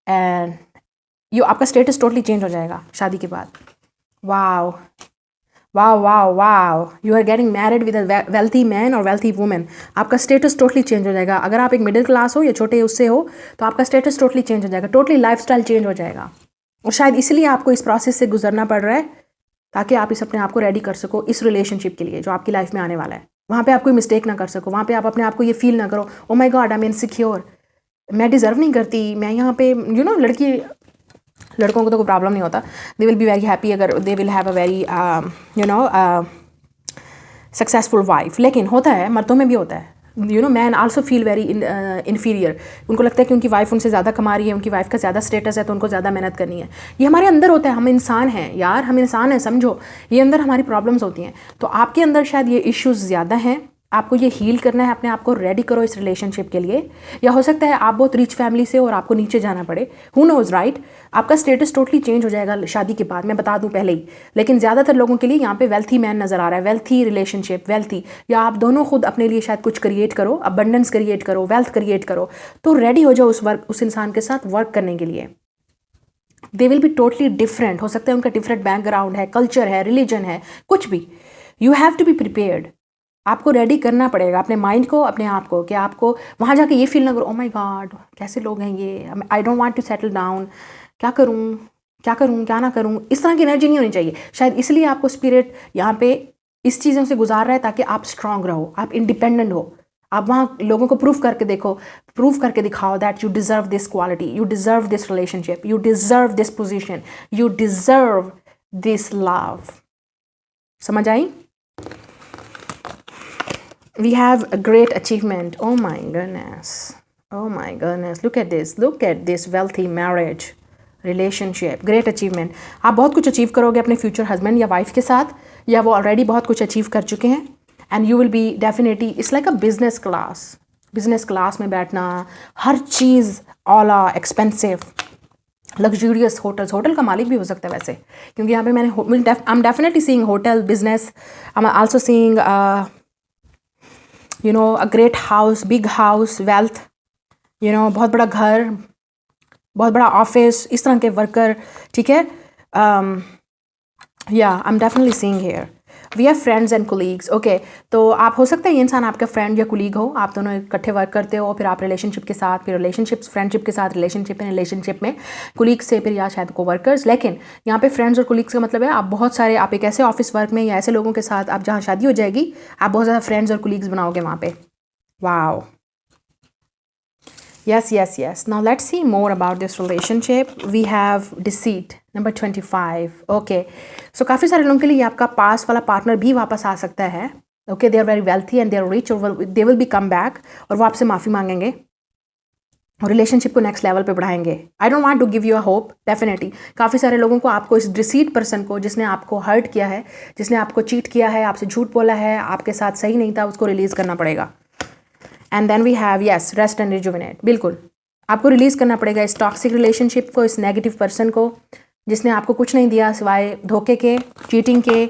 and आपका स्टेटस टोटली चेंज हो जाएगा शादी के बाद। Wow wow wow wow, you are getting married with a wealthy man और वेल्थी वुमेन। आपका स्टेटस टोटली चेंज हो जाएगा। अगर आप एक मिडिल क्लास हो या छोटे उससे हो तो आपका स्टेटस टोटली चेंज हो जाएगा, टोटली लाइफस्टाइल चेंज हो जाएगा। और शायद इसलिए आपको इस प्रोसेस से गुजरना पड़ रहा है, ताकि आप इस अपने आप को रेडी कर सको इस रिलेशनशिप के लिए जो आपकी लाइफ में आने वाला है। वहाँ पे आप कोई मिस्टेक ना कर सको, वहाँ पे आप अपने आप को ये फील ना करो ओ my God I am insecure, मैं डिज़र्व नहीं करती, मैं यहाँ पे लड़कों को तो कोई प्रॉब्लम नहीं होता, they will be very happy अगर they will have a very successful wife. लेकिन होता है, मर्दों में भी होता है, man also feel very inferior. उनको लगता है कि उनकी वाइफ उनसे ज़्यादा कमा रही है, उनकी वाइफ का ज़्यादा स्टेटस है, तो उनको ज़्यादा मेहनत करनी है। ये हमारे अंदर होता है, हम इंसान हैं यार, हम इंसान हैं, समझो, ये अंदर हमारी प्रॉब्लम्स होती हैं। तो आपके अंदर शायद ये इश्यूज़ ज़्यादा हैं, आपको ये हील करना है, अपने आप को रेडी करो इस रिलेशनशिप के लिए। या हो सकता है आप बहुत रिच फैमिली से और आपको नीचे जाना पड़े, हु नोज़, राइट। आपका स्टेटस टोटली चेंज हो जाएगा शादी के बाद, मैं बता दूं पहले ही। लेकिन ज़्यादातर लोगों के लिए यहाँ पे वेल्थी मैन नज़र आ रहा है, वेल्थी रिलेशनशिप, वेल्थी, या आप दोनों खुद अपने लिए शायद कुछ क्रिएट करो, अबंडेंस क्रिएट करो, वेल्थ क्रिएट करो, तो रेडी हो जाओ उस इंसान के साथ वर्क करने के लिए। They will be totally different, हो सकता है उनका डिफरेंट बैकग्राउंड है, कल्चर है, रिलीजन है, कुछ भी। You have to be prepared. आपको रेडी करना पड़ेगा अपने माइंड को, अपने आप को, कि आपको वहाँ जाके ये फील ना करो ओ माय गॉड कैसे लोग हैं ये, I don't want to settle down, क्या करूँ क्या ना करूँ, इस तरह की एनर्जी नहीं होनी चाहिए। शायद इसलिए आपको स्पिरिट यहाँ पे इस चीज़ों से गुजार रहा है, ताकि आप स्ट्रांग रहो, आप इंडिपेंडेंट हो, आप वहाँ लोगों को प्रूव करके देखो, प्रूव करके दिखाओ that you deserve this quality, you deserve this relationship, you deserve this position, you deserve this love. समझ आई? We have a great achievement. Oh my goodness. Oh my goodness. Look at this. Look at this wealthy marriage relationship. Great achievement. आप बहुत कुछ achieve करोगे अपने future husband या wife के साथ, या वो ऑलरेडी बहुत कुछ अचीव कर चुके हैं। And you will be definitely, it's like a business class में बैठना, हर चीज़ all expensive, luxurious hotels, hotel का मालिक भी हो सकता है वैसे, क्योंकि यहाँ पे आई am definitely seeing hotel business, I am also seeing a great house, big house, wealth, बहुत बड़ा घर, बहुत बड़ा ऑफिस, इस तरह के वर्कर, ठीक है। या I am definitely seeing here we have friends and colleagues. Okay, तो आप हो सकता है ये इंसान आपका फ्रेंड या कोलीग हो, आप दोनों इकट्ठे वर्क करते हो, फिर आप रिलेशनशिप के साथ, फिर रिलेशनशिप्स फ्रेंडशिप के साथ, रिलेशनशिप में कोलीग से, फिर या शायद को वर्कर्स। लेकिन यहाँ पे फ्रेंड्स और कोलीग्स का मतलब है आप बहुत सारे, आप एक ऐसे ऑफिस वर्क में या ऐसे लोगों के साथ, आप जहाँ शादी हो जाएगी, आप बहुत ज़्यादा फ्रेंड्स और कोलीग्स बनाओगे वहाँ पे। Wow, yes. Now let's see more about this relationship. We have deceit, number 25. Okay, so काफ़ी सारे लोगों के लिए आपका पास वाला पार्टनर भी वापस आ सकता है। Okay, they are very wealthy and they are rich, or they will be come back, और वो आपसे माफ़ी मांगेंगे। रिलेशनशिप को नेक्स्ट लेवल पे बढ़ाएंगे। I don't want to give you a hope, definitely काफ़ी सारे लोगों को, आपको इस डिसीट पर्सन को, जिसने आपको हर्ट किया है, जिसने आपको चीट किया है, आपसे झूठ बोला है, आपके साथ सही नहीं था, उसको रिलीज़ करना पड़ेगा। And then we have yes rest and rejuvenate. बिल्कुल आपको रिलीज़ करना पड़ेगा इस टॉक्सिक रिलेशनशिप को, इस नेगेटिव पर्सन को, जिसने आपको कुछ नहीं दिया सिवाय धोखे के, चीटिंग के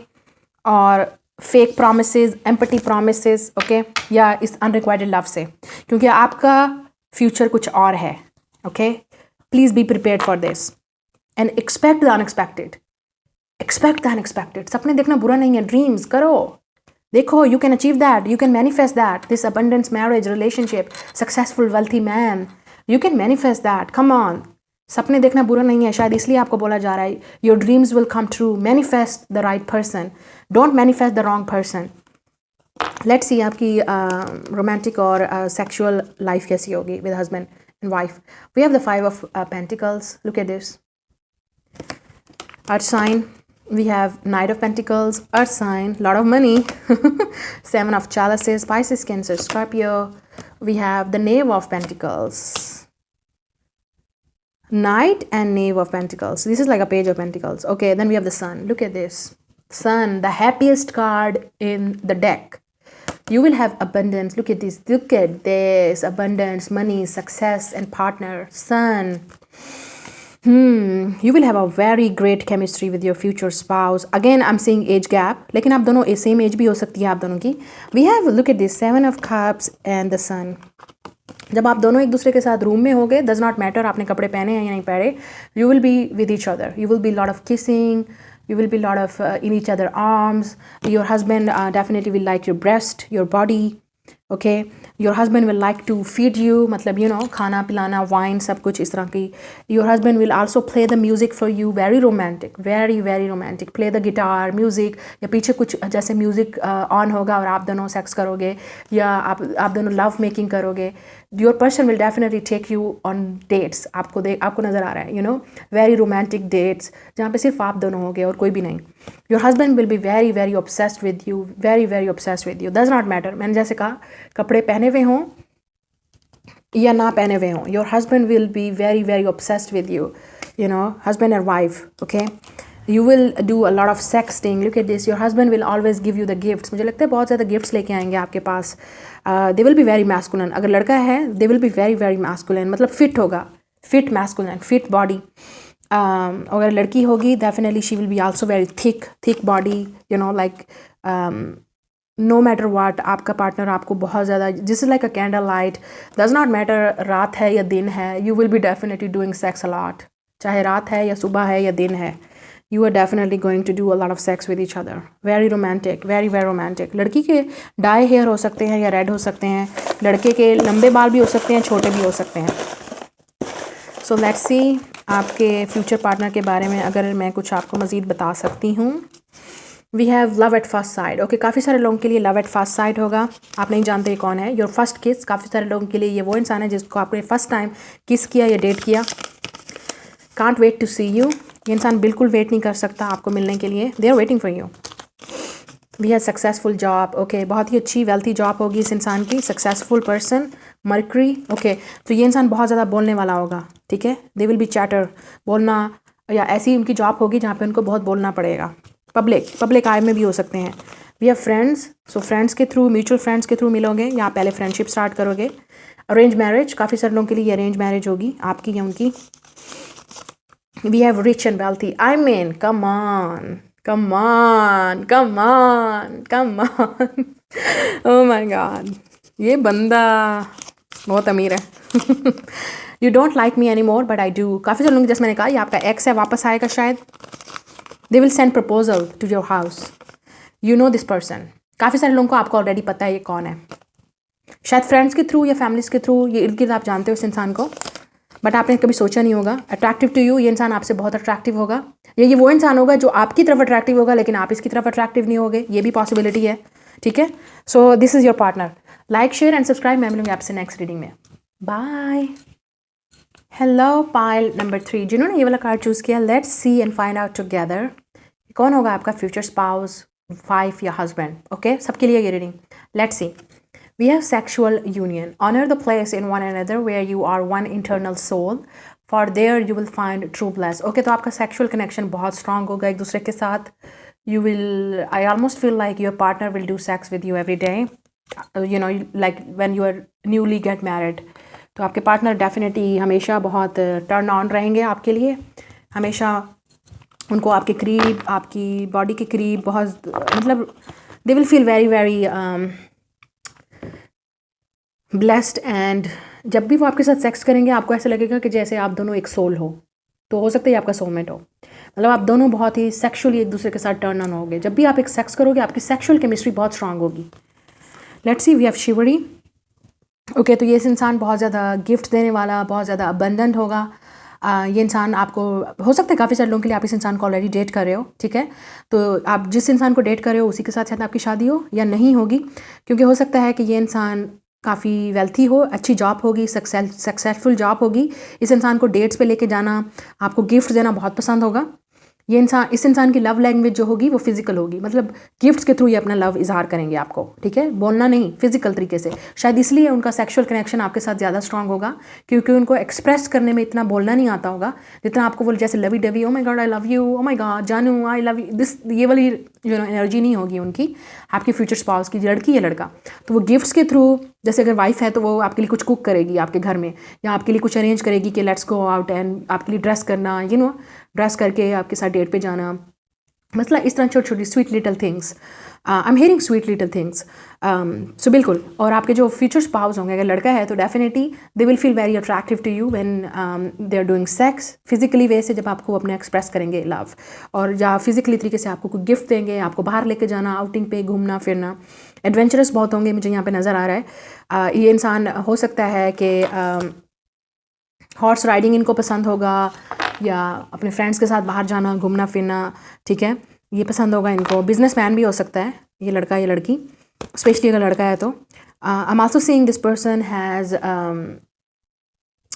और fake promises, empty promises, okay, या इस अनरिक्वायर्ड लव से, क्योंकि आपका फ्यूचर कुछ और है। Okay, please be prepared for this and expect the unexpected. Expect the unexpected. सपने देखना बुरा नहीं है, ड्रीम्स करो, देखो, you can achieve that, you can manifest that, this abundance marriage relationship, successful wealthy man, you can manifest that, come on. सपने देखना बुरा नहीं है, शायद इसलिए आपको बोला जा रहा है your dreams will come true, manifest the right person, don't manifest the wrong person. Let's see आपकी रोमांटिक और सेक्सुअल लाइफ कैसी होगी with husband and wife. We have the 5 of pentacles, look at this, earth sign, we have Knight of Pentacles, Earth sign, lot of money, 7 of Chalices, Pisces, Cancer, Scorpio. We have the Knave of Pentacles, Knight and Knave of Pentacles. This is like a Page of Pentacles. Okay, then we have the Sun. Look at this. Sun, the happiest card in the deck. You will have abundance. Look at this. Look at this. Abundance, money, success, and partner. Sun. You will have a very great chemistry with your future spouse. Again, I'm seeing age gap, लेकिन आप दोनों same as भी हो सकती है आप दोनों की. We have, look at this, 7 of Cups and the Sun. जब आप दोनों एक दूसरे के साथ रूम में होगे, does not matter आपने कपड़े पहने हैं या नहीं पहने, you will be with each other. You will be lot of kissing. You will be lot of in each other arms. Your husband definitely will like your breast, your body. Okay, your husband will like to feed you, मतलब you know खाना पिलाना, wine, सब कुछ इस तरह की. Your husband will also play the music for you, very romantic, very very romantic. Play the guitar, music, या पीछे कुछ जैसे म्यूज़िक ऑन होगा और आप दोनों सेक्स करोगे या आप दोनों लव मेकिंग करोगे. Your person will definitely take you on dates. आपको नज़र आ रहा है, you know, very romantic dates जहाँ पे सिर्फ आप दोनों होगे और कोई भी नहीं. Your husband will be very very obsessed with you, very very obsessed with you. Does not matter. मैंने जैसे कहा, कपड़े पहने हुए हों या ना पहने हुए हों, your husband will be very very obsessed with you. You know, husband and wife. Okay. You will do a lot of sexting. Look at this. Your husband will always give you the gifts. मुझे लगता है बहुत ज़्यादा gifts लेके आएंगे आपके पास. They will be very masculine. अगर लड़का है, they will be very very masculine. मतलब fit होगा, fit masculine, fit body. अगर लड़की होगी, definitely she will be also very thick body. You know, like no matter what, आपका पार्टनर आपको बहुत ज़्यादा, this is like a candle light. Does not matter रात है या दिन है, you will be definitely doing sex a lot. चाहे रात है या सुबह है या दिन है, you are definitely going to do a lot of sex with each other. Very romantic, very very romantic. लड़की के डाई हेयर हो सकते हैं या रेड हो सकते हैं, लड़के के लंबे बाल भी हो सकते हैं, छोटे भी हो सकते हैं. So let's see आपके फ्यूचर पार्टनर के बारे में अगर मैं कुछ आपको मज़ीद बता सकती हूँ. We have love at first sight. Okay, काफ़ी सारे लोगों के लिए love at first sight होगा. आप नहीं जानते कौन है. Your first kiss, काफ़ी सारे लोगों के लिए ये वो इंसान है जिसको आपने फर्स्ट टाइम किस किया या डेट किया. Can't wait to see you. ये इंसान बिल्कुल वेट नहीं कर सकता आपको मिलने के लिए. They are waiting for you. We have successful job. Okay, बहुत ही अच्छी वेल्थी जॉब होगी इस इंसान की. Successful person, Mercury. Okay, तो ये इंसान बहुत ज़्यादा बोलने वाला होगा. ठीक है, They will be chatter. बोलना, या ऐसी उनकी जॉब होगी जहाँ पे उनको बहुत बोलना पड़ेगा. पब्लिक आय में भी हो सकते हैं. We have friends. So friends के थ्रू, म्यूचुअल फ्रेंड्स के थ्रू मिलोगे या पहले फ्रेंडशिप स्टार्ट करोगे. अरेंज मैरिज, काफ़ी सारे लोगों के लिए अरेंज मैरिज होगी, आपकी या उनकी. We have rich and wealthy. I mean come on, come on, come on, come on. Oh my god, ये बंदा बहुत अमीर है. You don't like me anymore but I do. काफ़ी सारे लोग, जैसे मैंने कहा, ये आपका एक्स है, वापस आएगा शायद. They will send proposal to your house. You know this person. काफ़ी सारे लोगों को आपको ऑलरेडी पता है ये कौन है. शायद फ्रेंड्स के थ्रू या फैमिलीज के थ्रू ये इर्द गिर्द आप जानते हो इस इंसान को, बट आपने कभी सोचा नहीं होगा. अट्रैक्टिव टू यू, ये इंसान आपसे बहुत अट्रैक्टिव होगा. ये वो इंसान होगा जो आपकी तरफ अट्रैक्टिव होगा लेकिन आप इसकी तरफ अट्रैक्टिव नहीं होगे. ये भी पॉसिबिलिटी है. ठीक है, so this is your partner. Like, share and subscribe. मैं मिलूंगी आपसे नेक्स्ट रीडिंग में. बाय. हेलो पाइल नंबर 3, जिन्होंने ये वाला कार्ड चूज़ किया, let's see and find out together कौन होगा आपका फ्यूचर स्पाउस, वाइफ या हस्बैंड. ओके, सबके लिए ये reading. Let's see. We have sexual union. Honor the place in one another where you are one internal soul. For there you will find true bliss. Okay, तो आपका sexual connection बहुत strong होगा एक दूसरे के साथ. You will, I almost feel like your partner will do sex with you every day. You know, like when you are newly get married. तो आपके partner definitely हमेशा बहुत turn on रहेंगे आपके लिए. हमेशा उनको आपके करीब, आपकी body के करीब बहुत, मतलब they will feel very very blessed. And जब भी वो आपके साथ सेक्स करेंगे आपको ऐसा लगेगा कि जैसे आप दोनों एक सोल हो. तो हो सकता है आपका सोलमेट हो. मतलब आप दोनों बहुत ही सेक्सुअली एक दूसरे के साथ टर्न ऑन होगे. जब भी आप एक सेक्स करोगे आपकी सेक्सुअल केमिस्ट्री बहुत स्ट्रांग होगी. Let's see, we have chivalry. Okay, तो ये इंसान बहुत ज़्यादा गिफ्ट देने वाला, बहुत ज़्यादा अबंडेंट होगा. ये इंसान आपको, हो सकता है काफ़ी सारे लोगों के लिए आप इस इंसान को ऑलरेडी डेट कर रहे हो. ठीक है, तो आप जिस इंसान को डेट कर रहे हो उसी के साथ शायद आपकी शादी हो या नहीं होगी. क्योंकि हो सकता है कि ये इंसान काफ़ी वेल्थी हो, अच्छी जॉब होगी, सक्सेसफुल जॉब होगी. इस इंसान को डेट्स पे लेके जाना, आपको गिफ्ट देना बहुत पसंद होगा. ये इंसान, इस इंसान की लव लैंग्वेज जो होगी वो फिजिकल होगी. मतलब गिफ्ट्स के थ्रू ये अपना लव इजहार करेंगे आपको. ठीक है, बोलना नहीं, फिजिकल तरीके से. शायद इसलिए उनका सेक्सुअल कनेक्शन आपके साथ ज़्यादा स्ट्रांग होगा, क्योंकि उनको एक्सप्रेस करने में इतना बोलना नहीं आता होगा जितना आपको वो जैसे lovey dovey, O my God I love you, oh my God जानू आई लव यू, दिस, ये वाली एनर्जी नहीं होगी उनकी. आपकी फ्यूचर स्पाउस की, लड़की या लड़का, तो वो गिफ्ट्स के थ्रू, जैसे अगर वाइफ है तो वो आपके लिए कुछ कुक करेगी आपके घर में, या आपके लिए कुछ अरेंज करेगी कि लेट्स गो आउट, एंड आपके लिए ड्रेस करना, ड्रेस करके आपके साथ डेट पे जाना. मतलब इस तरह छोटी छोटी sweet little things. I am hearing sweet little things. So बिल्कुल. और आपके जो फ्यूचर स्पाउस होंगे, अगर लड़का है तो definitely they will feel very attractive to you when they are doing sex. Physically way से जब आपको अपने एक्सप्रेस करेंगे लव, और या फिजिकली तरीके से आपको कोई गिफ्ट देंगे, आपको बाहर लेके जाना, आउटिंग पे घूमना फिरना. एडवेंचरस बहुत होंगे, मुझे यहाँ पे नज़र आ रहा है. ये इंसान हो सकता है कि हॉर्स राइडिंग इनको पसंद होगा, या अपने फ्रेंड्स के साथ बाहर जाना, घूमना फिरना. ठीक है, ये पसंद होगा इनको. बिजनेसमैन भी हो सकता है ये लड़का या लड़की, स्पेशली अगर लड़का है तो. I am also seeing this person has,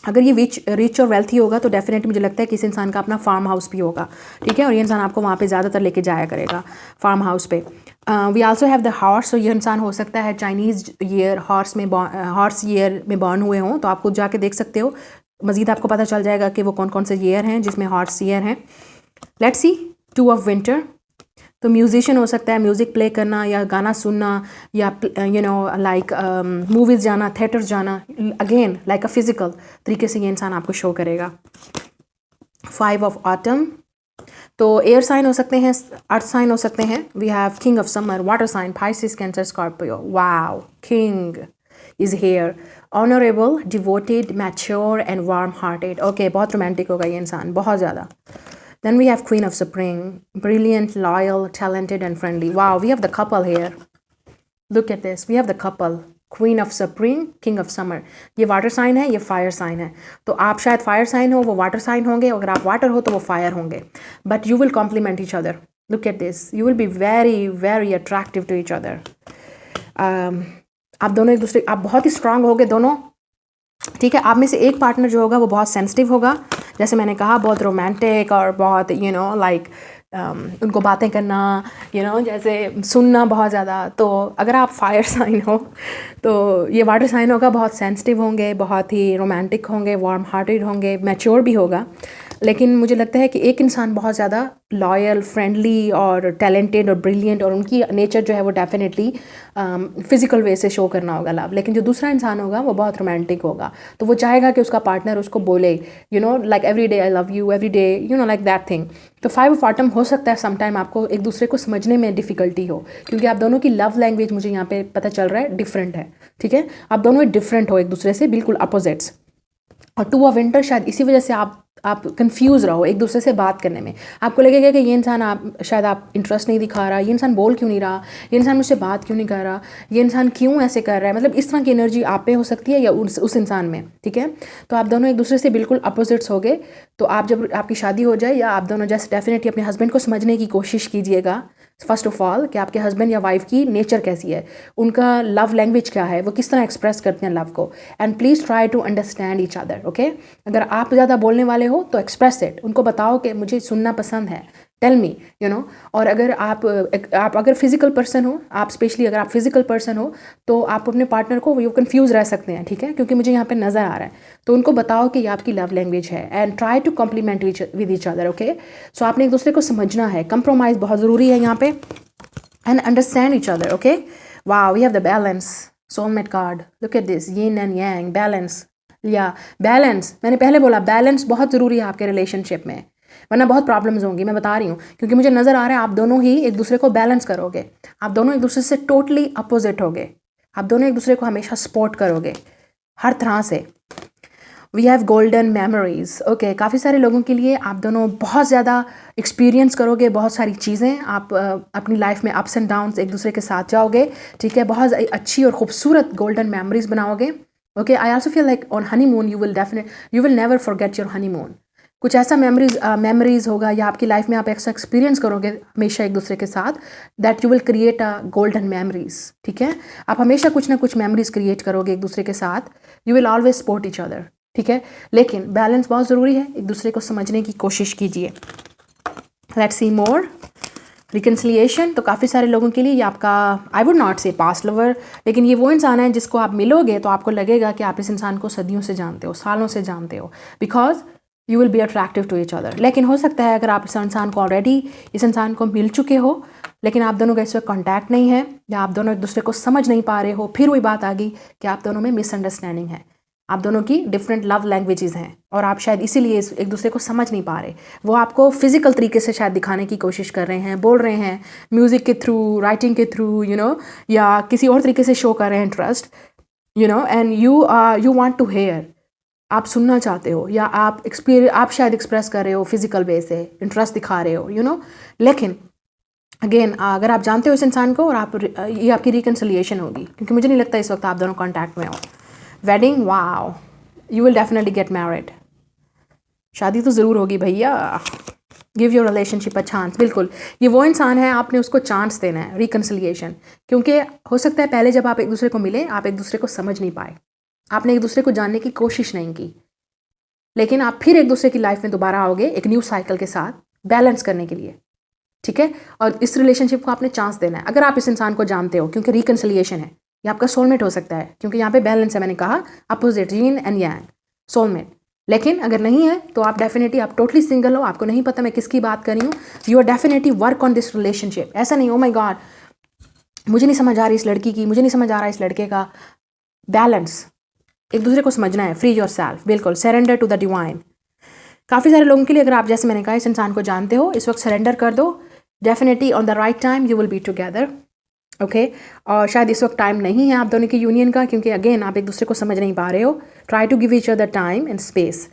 अगर ये रिच और वेल्थी होगा तो डेफिनेटली मुझे लगता है कि इस इंसान का अपना फार्म हाउस भी होगा. ठीक है, और ये इंसान आपको वहाँ पे ज़्यादातर लेके जाया करेगा फार्म हाउस पे. We also have the horse. तो ये इंसान हो सकता है चाइनीज़ ईयर हॉर्स ईयर में बॉर्न हुए हों, तो आपको जाके देख सकते हो. मज़ीद आपको पता चल जाएगा कि वो कौन कौन से ईयर हैं जिसमें हॉर्स ईयर हैं. Let's C, 2 of winter. तो म्यूजिशियन हो सकता है, म्यूज़िक प्ले करना या गाना सुनना, या लाइक मूवीज़ जाना, थिएटर्स जाना. अगेन लाइक अ फिजिकल तरीके से ये इंसान आपको शो करेगा. 5 ऑफ ऑटम. तो एयर साइन हो सकते हैं, अर्थ साइन हो सकते हैं. We have king of summer, water sign, Pisces, cancer, Scorpio. Wow, king is here. Honourable, devoted, mature and warm hearted. Okay, बहुत रोमांटिक होगा ये इंसान, बहुत ज़्यादा. Then we have Queen of Spring, brilliant, loyal, talented and friendly. Wow, we have the couple here. Look at this. We have the couple. Queen of Spring, King of Summer. ये water sign है, ये fire sign है. तो आप शायद fire sign हो, वो water sign होंगे. अगर आप वाटर हो तो वो फायर होंगे. But you will complement each other. Look at this. You will be very, very attractive to each other. आप दोनों एक दूसरे, आप बहुत ही स्ट्रांग होगे दोनों. ठीक है, आप में से एक पार्टनर जो होगा वो बहुत सेंसिटिव होगा, जैसे मैंने कहा, बहुत रोमांटिक और बहुत लाइक उनको बातें करना, जैसे सुनना बहुत ज़्यादा. तो अगर आप फायर साइन हो तो ये वाटर साइन होगा, बहुत सेंसिटिव होंगे, बहुत ही रोमांटिक होंगे, वार्म हार्टेड होंगे, मैच्योर भी होगा. लेकिन मुझे लगता है कि एक इंसान बहुत ज़्यादा लॉयल, फ्रेंडली और टैलेंटेड और ब्रिलियंट, और उनकी नेचर जो है वो डेफिनेटली फिजिकल वे से शो करना होगा लव. लेकिन जो दूसरा इंसान होगा वो बहुत रोमांटिक होगा, तो वो चाहेगा कि उसका पार्टनर उसको बोले like every day I love you, every day like that thing. तो 5 ऑफ ऑटम हो सकता है समटाइम आपको एक दूसरे को समझने में डिफ़िकल्टी हो, क्योंकि आप दोनों की लव लैंग्वेज मुझे यहाँ पे पता चल रहा है डिफरेंट है. ठीक है, आप दोनों डिफरेंट हो एक दूसरे से, बिल्कुल अपोजिट्स. और 2 ऑफ विंटर, शायद इसी वजह से आप कंफ्यूज रहो एक दूसरे से बात करने में. आपको लगेगा कि ये इंसान शायद आप इंटरेस्ट नहीं दिखा रहा, ये इंसान बोल क्यों नहीं रहा, ये इंसान मुझसे बात क्यों नहीं कर रहा, ये इंसान क्यों ऐसे कर रहा है. मतलब इस तरह की एनर्जी आप पे हो सकती है या उस इंसान में. ठीक है, तो आप दोनों एक दूसरे से बिल्कुल अपोजिट्स हो गए. तो आप जब आपकी शादी हो जाए, या आप दोनों जैसे डेफिनेटली अपने हस्बैंड को समझने की कोशिश कीजिएगा. फर्स्ट ऑफ ऑल कि आपके हस्बैंड या वाइफ की नेचर कैसी है, उनका लव लैंग्वेज क्या है, वो किस तरह एक्सप्रेस करते हैं लव को. And please try to understand each other. Okay, अगर आप ज़्यादा बोलने वाले हो तो एक्सप्रेस इट. उनको बताओ कि मुझे सुनना पसंद है. टेल मी और अगर आप अगर फिजिकल पर्सन हो, आप स्पेशली अगर आप फिजिकल पर्सन हो तो आप अपने पार्टनर को यू कंफ्यूज रह सकते हैं, ठीक है, क्योंकि मुझे यहाँ पे नज़र आ रहा है। तो उनको बताओ कि ये आपकी लव लैंग्वेज है and try to compliment with each other, okay. So आपने एक दूसरे को समझना है, कंप्रोमाइज़ बहुत ज़रूरी है यहाँ पे, and understand each other, okay. Wow, we have the balance, soulmate card, look at this, yin and yang, balance. या बैलेंस, मैंने पहले बोला बैलेंस बहुत ज़रूरी है आपके रिलेशनशिप में, वरना बहुत प्रॉब्लम्स होंगी, मैं बता रही हूँ, क्योंकि मुझे नज़र आ रहा है आप दोनों ही एक दूसरे को बैलेंस करोगे, आप दोनों एक दूसरे से टोटली अपोजिट होगे, आप दोनों एक दूसरे को हमेशा सपोर्ट करोगे हर तरह से। We have golden memories, okay. काफ़ी सारे लोगों के लिए आप दोनों बहुत ज़्यादा एक्सपीरियंस करोगे, बहुत सारी चीज़ें आप अपनी लाइफ में अप्स एंड डाउन्स एक दूसरे के साथ जाओगे, ठीक है, बहुत अच्छी और खूबसूरत गोल्डन मेमोरीज बनाओगे, okay. I also feel like on honeymoon you will never forget your honeymoon. कुछ ऐसा मेमोरीज होगा या आपकी लाइफ में आप ऐसा एक्सपीरियंस करोगे हमेशा एक दूसरे के साथ, that you will create a golden memories, ठीक है। आप हमेशा कुछ ना कुछ मेमोरीज क्रिएट करोगे एक दूसरे के साथ, you will always support each other, ठीक है। लेकिन बैलेंस बहुत ज़रूरी है, एक दूसरे को समझने की कोशिश कीजिए। Let's see more reconciliation. तो काफ़ी सारे लोगों के लिए ये आपका, आई वुड नॉट से पास्ट लवर, लेकिन ये वो इंसान है जिसको आप मिलोगे तो आपको लगेगा कि आप इस इंसान को सदियों से जानते हो, सालों से जानते हो, because you will be attractive to each other. लेकिन हो सकता है अगर आप इस इंसान को ऑलरेडी इस इंसान को मिल चुके हो, लेकिन आप दोनों का इस वक्त कॉन्टैक्ट नहीं है, या आप दोनों एक दूसरे को समझ नहीं पा रहे हो, फिर वही बात आ गई कि आप दोनों में मिसअंडरस्टैंडिंग है, आप दोनों की डिफरेंट लव लैंग्वेजेस हैं और आप शायद इसीलिए एक दूसरे को समझ नहीं पा रहे। वो आपको फिजिकल तरीके से शायद दिखाने की कोशिश कर रहे हैं, बोल रहे हैं म्यूज़िक के थ्रू, राइटिंग के थ्रू, या किसी और तरीके से शो कर रहे हैं interest, and you want to hear, आप सुनना चाहते हो, या आप शायद एक्सप्रेस कर रहे हो फिजिकल वे से, इंटरेस्ट दिखा रहे हो, लेकिन अगेन अगर आप जानते हो इस इंसान को और ये आपकी रिकन्सिलिएशन होगी, क्योंकि मुझे नहीं लगता इस वक्त आप दोनों कॉन्टैक्ट में हो। Wedding, wow, you will definitely get married, शादी तो ज़रूर होगी भैया। Give your relationship a chance, बिल्कुल ये वो इंसान है, आपने उसको चांस देना है, रिकन्सिलिएशन, क्योंकि हो सकता है पहले जब आप एक दूसरे को मिले आप एक दूसरे को समझ नहीं पाए, आपने एक दूसरे को जानने की कोशिश नहीं की, लेकिन आप फिर एक दूसरे की लाइफ में दोबारा आओगे एक न्यू साइकिल के साथ बैलेंस करने के लिए, ठीक है। और इस रिलेशनशिप को आपने चांस देना है अगर आप इस इंसान को जानते हो, क्योंकि रिकन्सिलिएशन है, ये आपका सोलमेट हो सकता है, क्योंकि यहाँ पे बैलेंस है, मैंने कहा opposite, yin and Yang, soulmate. लेकिन अगर नहीं है तो आप डेफिनेटली, आप टोटली सिंगल हो, आपको नहीं पता मैं किसकी बात कर रही हूँ, you are definitely work on this relationship. ऐसा नहीं, ओ माय गॉड मुझे नहीं समझ आ रही इस लड़की की, मुझे नहीं समझ आ रहा इस लड़के का। बैलेंस, एक दूसरे को समझना है, फ्री योर सेल्फ, बिल्कुल सरेंडर टू द डिवाइन। काफ़ी सारे लोगों के लिए अगर आप, जैसे मैंने कहा, इस इंसान को जानते हो, इस वक्त सरेंडर कर दो, definitely on the right time you will be together, okay. और शायद इस वक्त टाइम नहीं है आप दोनों की यूनियन का, क्योंकि अगेन आप एक दूसरे को समझ नहीं पा रहे हो। Try to give each other time and space.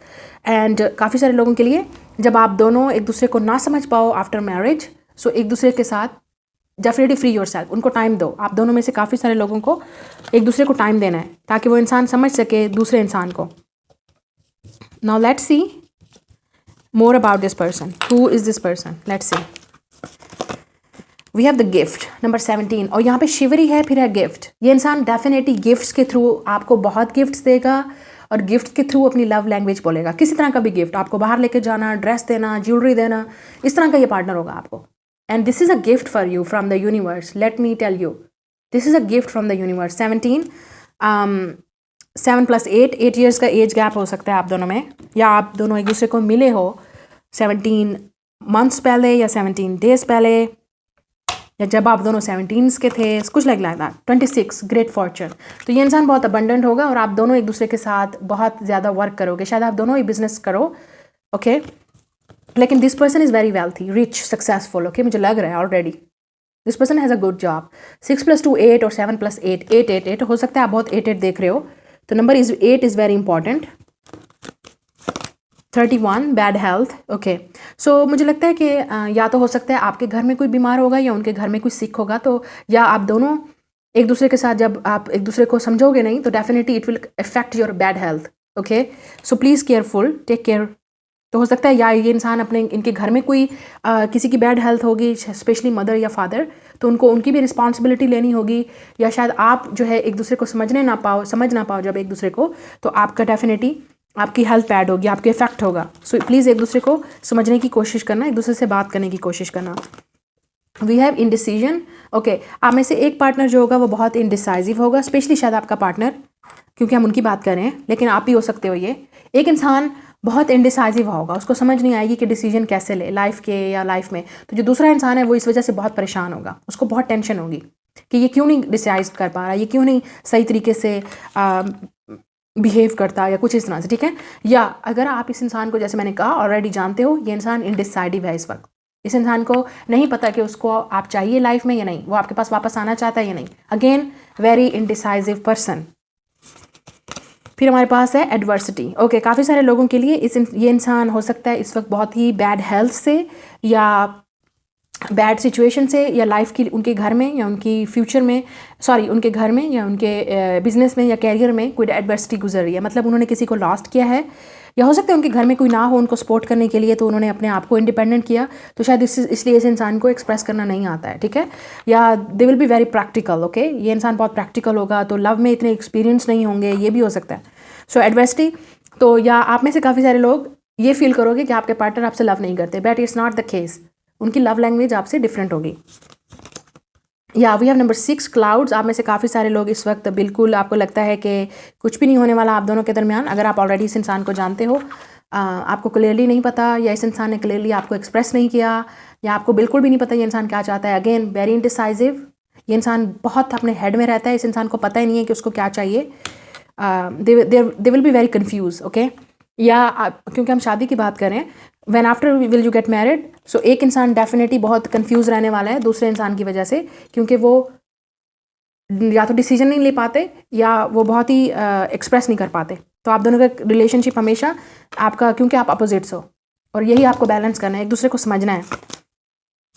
And काफ़ी सारे लोगों के लिए जब आप दोनों एक दूसरे को ना समझ पाओ आफ्टर मैरिज, सो एक दूसरे के साथ डेफिनेटली फ्री योर सेल्फ, उनको टाइम दो। आप दोनों में से काफ़ी सारे लोगों को एक दूसरे को टाइम देना है ताकि वो इंसान समझ सके दूसरे इंसान को। Now let's C more about this person. Who is this person? Let's see. We have the gift number 17 और यहाँ पे शिवरी है, फिर है गिफ्ट। ये इंसान डेफिनेटली गिफ्ट्स के थ्रू आपको बहुत गिफ्ट्स देगा और गिफ्ट के थ्रू अपनी लव लैंग्वेज बोलेगा। किसी तरह का भी गिफ्ट, आपको बाहर लेके जाना, ड्रेस देना, ज्वेलरी देना, इस तरह का ये पार्टनर होगा आपको। And this is a gift for you from the universe, let me tell you, this is a gift from the universe. 17 7 + 8 years का एज गैप हो सकता है आप दोनों में, या आप दोनों एक दूसरे को मिले हो 17 मंथ्स पहले या 17 डेज पहले, या जब आप दोनों 17s के थे, कुछ लाइक दैट। 26 great Fortune. तो ये इंसान बहुत अबंडेंट होगा और आप दोनों एक दूसरे के साथ बहुत ज़्यादा वर्क करोगे, शायद आप दोनों ही बिजनेस करो, ओके। लेकिन this person is very wealthy, rich, successful, okay, मुझे लग रहा है already this person has a good job. 6 + 2 8 और 7 + 8 8 हो सकता है आप बहुत 8 देख रहे हो, तो number 8 is very important. 31 bad health, okay. So मुझे लगता है कि या तो हो सकता है आपके घर में कोई बीमार होगा या उनके घर में कोई सिक होगा, तो या आप दोनों एक दूसरे के साथ जब आप एक दूसरे को समझोगे नहीं तो definitely it will affect your bad health, okay. So please careful, take care. तो हो सकता है या ये इंसान अपने इनके घर में कोई किसी की बैड हेल्थ होगी, स्पेशली मदर या फादर, तो उनकी भी रिस्पॉन्सिबिलिटी लेनी होगी, या शायद आप जो है एक दूसरे को समझ ना पाओ जब एक दूसरे को, तो आपका डेफिनेटली आपकी हेल्थ बैड होगी, आपके इफेक्ट होगा। सो प्लीज़ एक दूसरे को समझने की कोशिश करना, एक दूसरे से बात करने की कोशिश करना। We have indecision. ओके, आप में से एक पार्टनर जो होगा वो बहुत इनडिसाइजिव होगा, स्पेशली शायद आपका पार्टनर, क्योंकि हम उनकी बात कर रहे हैं, लेकिन आप भी हो सकते हो ये। एक इंसान बहुत इनडिसाइजिव होगा, उसको समझ नहीं आएगी कि डिसीजन कैसे ले लाइफ के या लाइफ में। तो जो दूसरा इंसान है वो इस वजह से बहुत परेशान होगा, उसको बहुत टेंशन होगी कि ये क्यों नहीं डिसाइड कर पा रहा, ये क्यों नहीं सही तरीके से बिहेव करता या कुछ इस तरह से, ठीक है। या अगर आप इस इंसान को, जैसे मैंने कहा, ऑलरेडी जानते हो, ये इंसान इनडिसाइडिव है इस वक्त। इस इंसान को नहीं पता कि उसको आप चाहिए लाइफ में या नहीं, वो आपके पास वापस आना चाहता है या नहीं। Again very indecisive person. फिर हमारे पास है एडवर्सिटी। ओके, काफ़ी सारे लोगों के लिए ये इंसान हो सकता है इस वक्त बहुत ही बैड हेल्थ से या बैड सिचुएशन से, या लाइफ की उनके घर में या उनकी फ्यूचर में, सॉरी उनके घर में या उनके बिजनेस में या कैरियर में कोई एडवर्सिटी गुजर रही है। मतलब उन्होंने किसी को लॉस्ट किया है, या हो सकता है उनके घर में कोई ना हो उनको सपोर्ट करने के लिए, तो उन्होंने अपने आप को इंडिपेंडेंट किया, तो शायद इसलिए इस इंसान को एक्सप्रेस करना नहीं आता है, ठीक है। या दे will be very practical. Okay, ये इंसान बहुत प्रैक्टिकल होगा, तो लव में इतने एक्सपीरियंस नहीं होंगे, ये भी हो सकता है। सो एडवर्सिटी। तो या आप में से काफ़ी सारे लोग ये फील करोगे कि आपके पार्टनर आपसे लव नहीं करते, but it's not the case. उनकी लव लैंग्वेज आपसे डिफरेंट होगी। या वी हैव नंबर 6 क्लाउड्स। आप में से काफ़ी सारे लोग इस वक्त बिल्कुल आपको लगता है कि कुछ भी नहीं होने वाला आप दोनों के दरमियान। अगर आप ऑलरेडी इस इंसान को जानते हो, आपको क्लियरली नहीं पता, या इस इंसान ने क्लियरली आपको एक्सप्रेस नहीं किया, या आपको बिल्कुल भी नहीं पता ये इंसान क्या चाहता है। Again very indecisive. ये इंसान बहुत अपने हेड में रहता है, इस इंसान को पता ही नहीं है कि उसको क्या चाहिए। They will be very confuse. Okay, या क्योंकि हम शादी की बात करें, when after will you get married, so एक इंसान डेफिनेटली बहुत कंफ्यूज रहने वाला है दूसरे इंसान की वजह से, क्योंकि वो या तो डिसीजन नहीं ले पाते या वो बहुत ही एक्सप्रेस नहीं कर पाते। तो आप दोनों का रिलेशनशिप हमेशा आपका, क्योंकि आप अपोजिट्स हो, और यही आपको बैलेंस करना है, एक दूसरे को समझना है।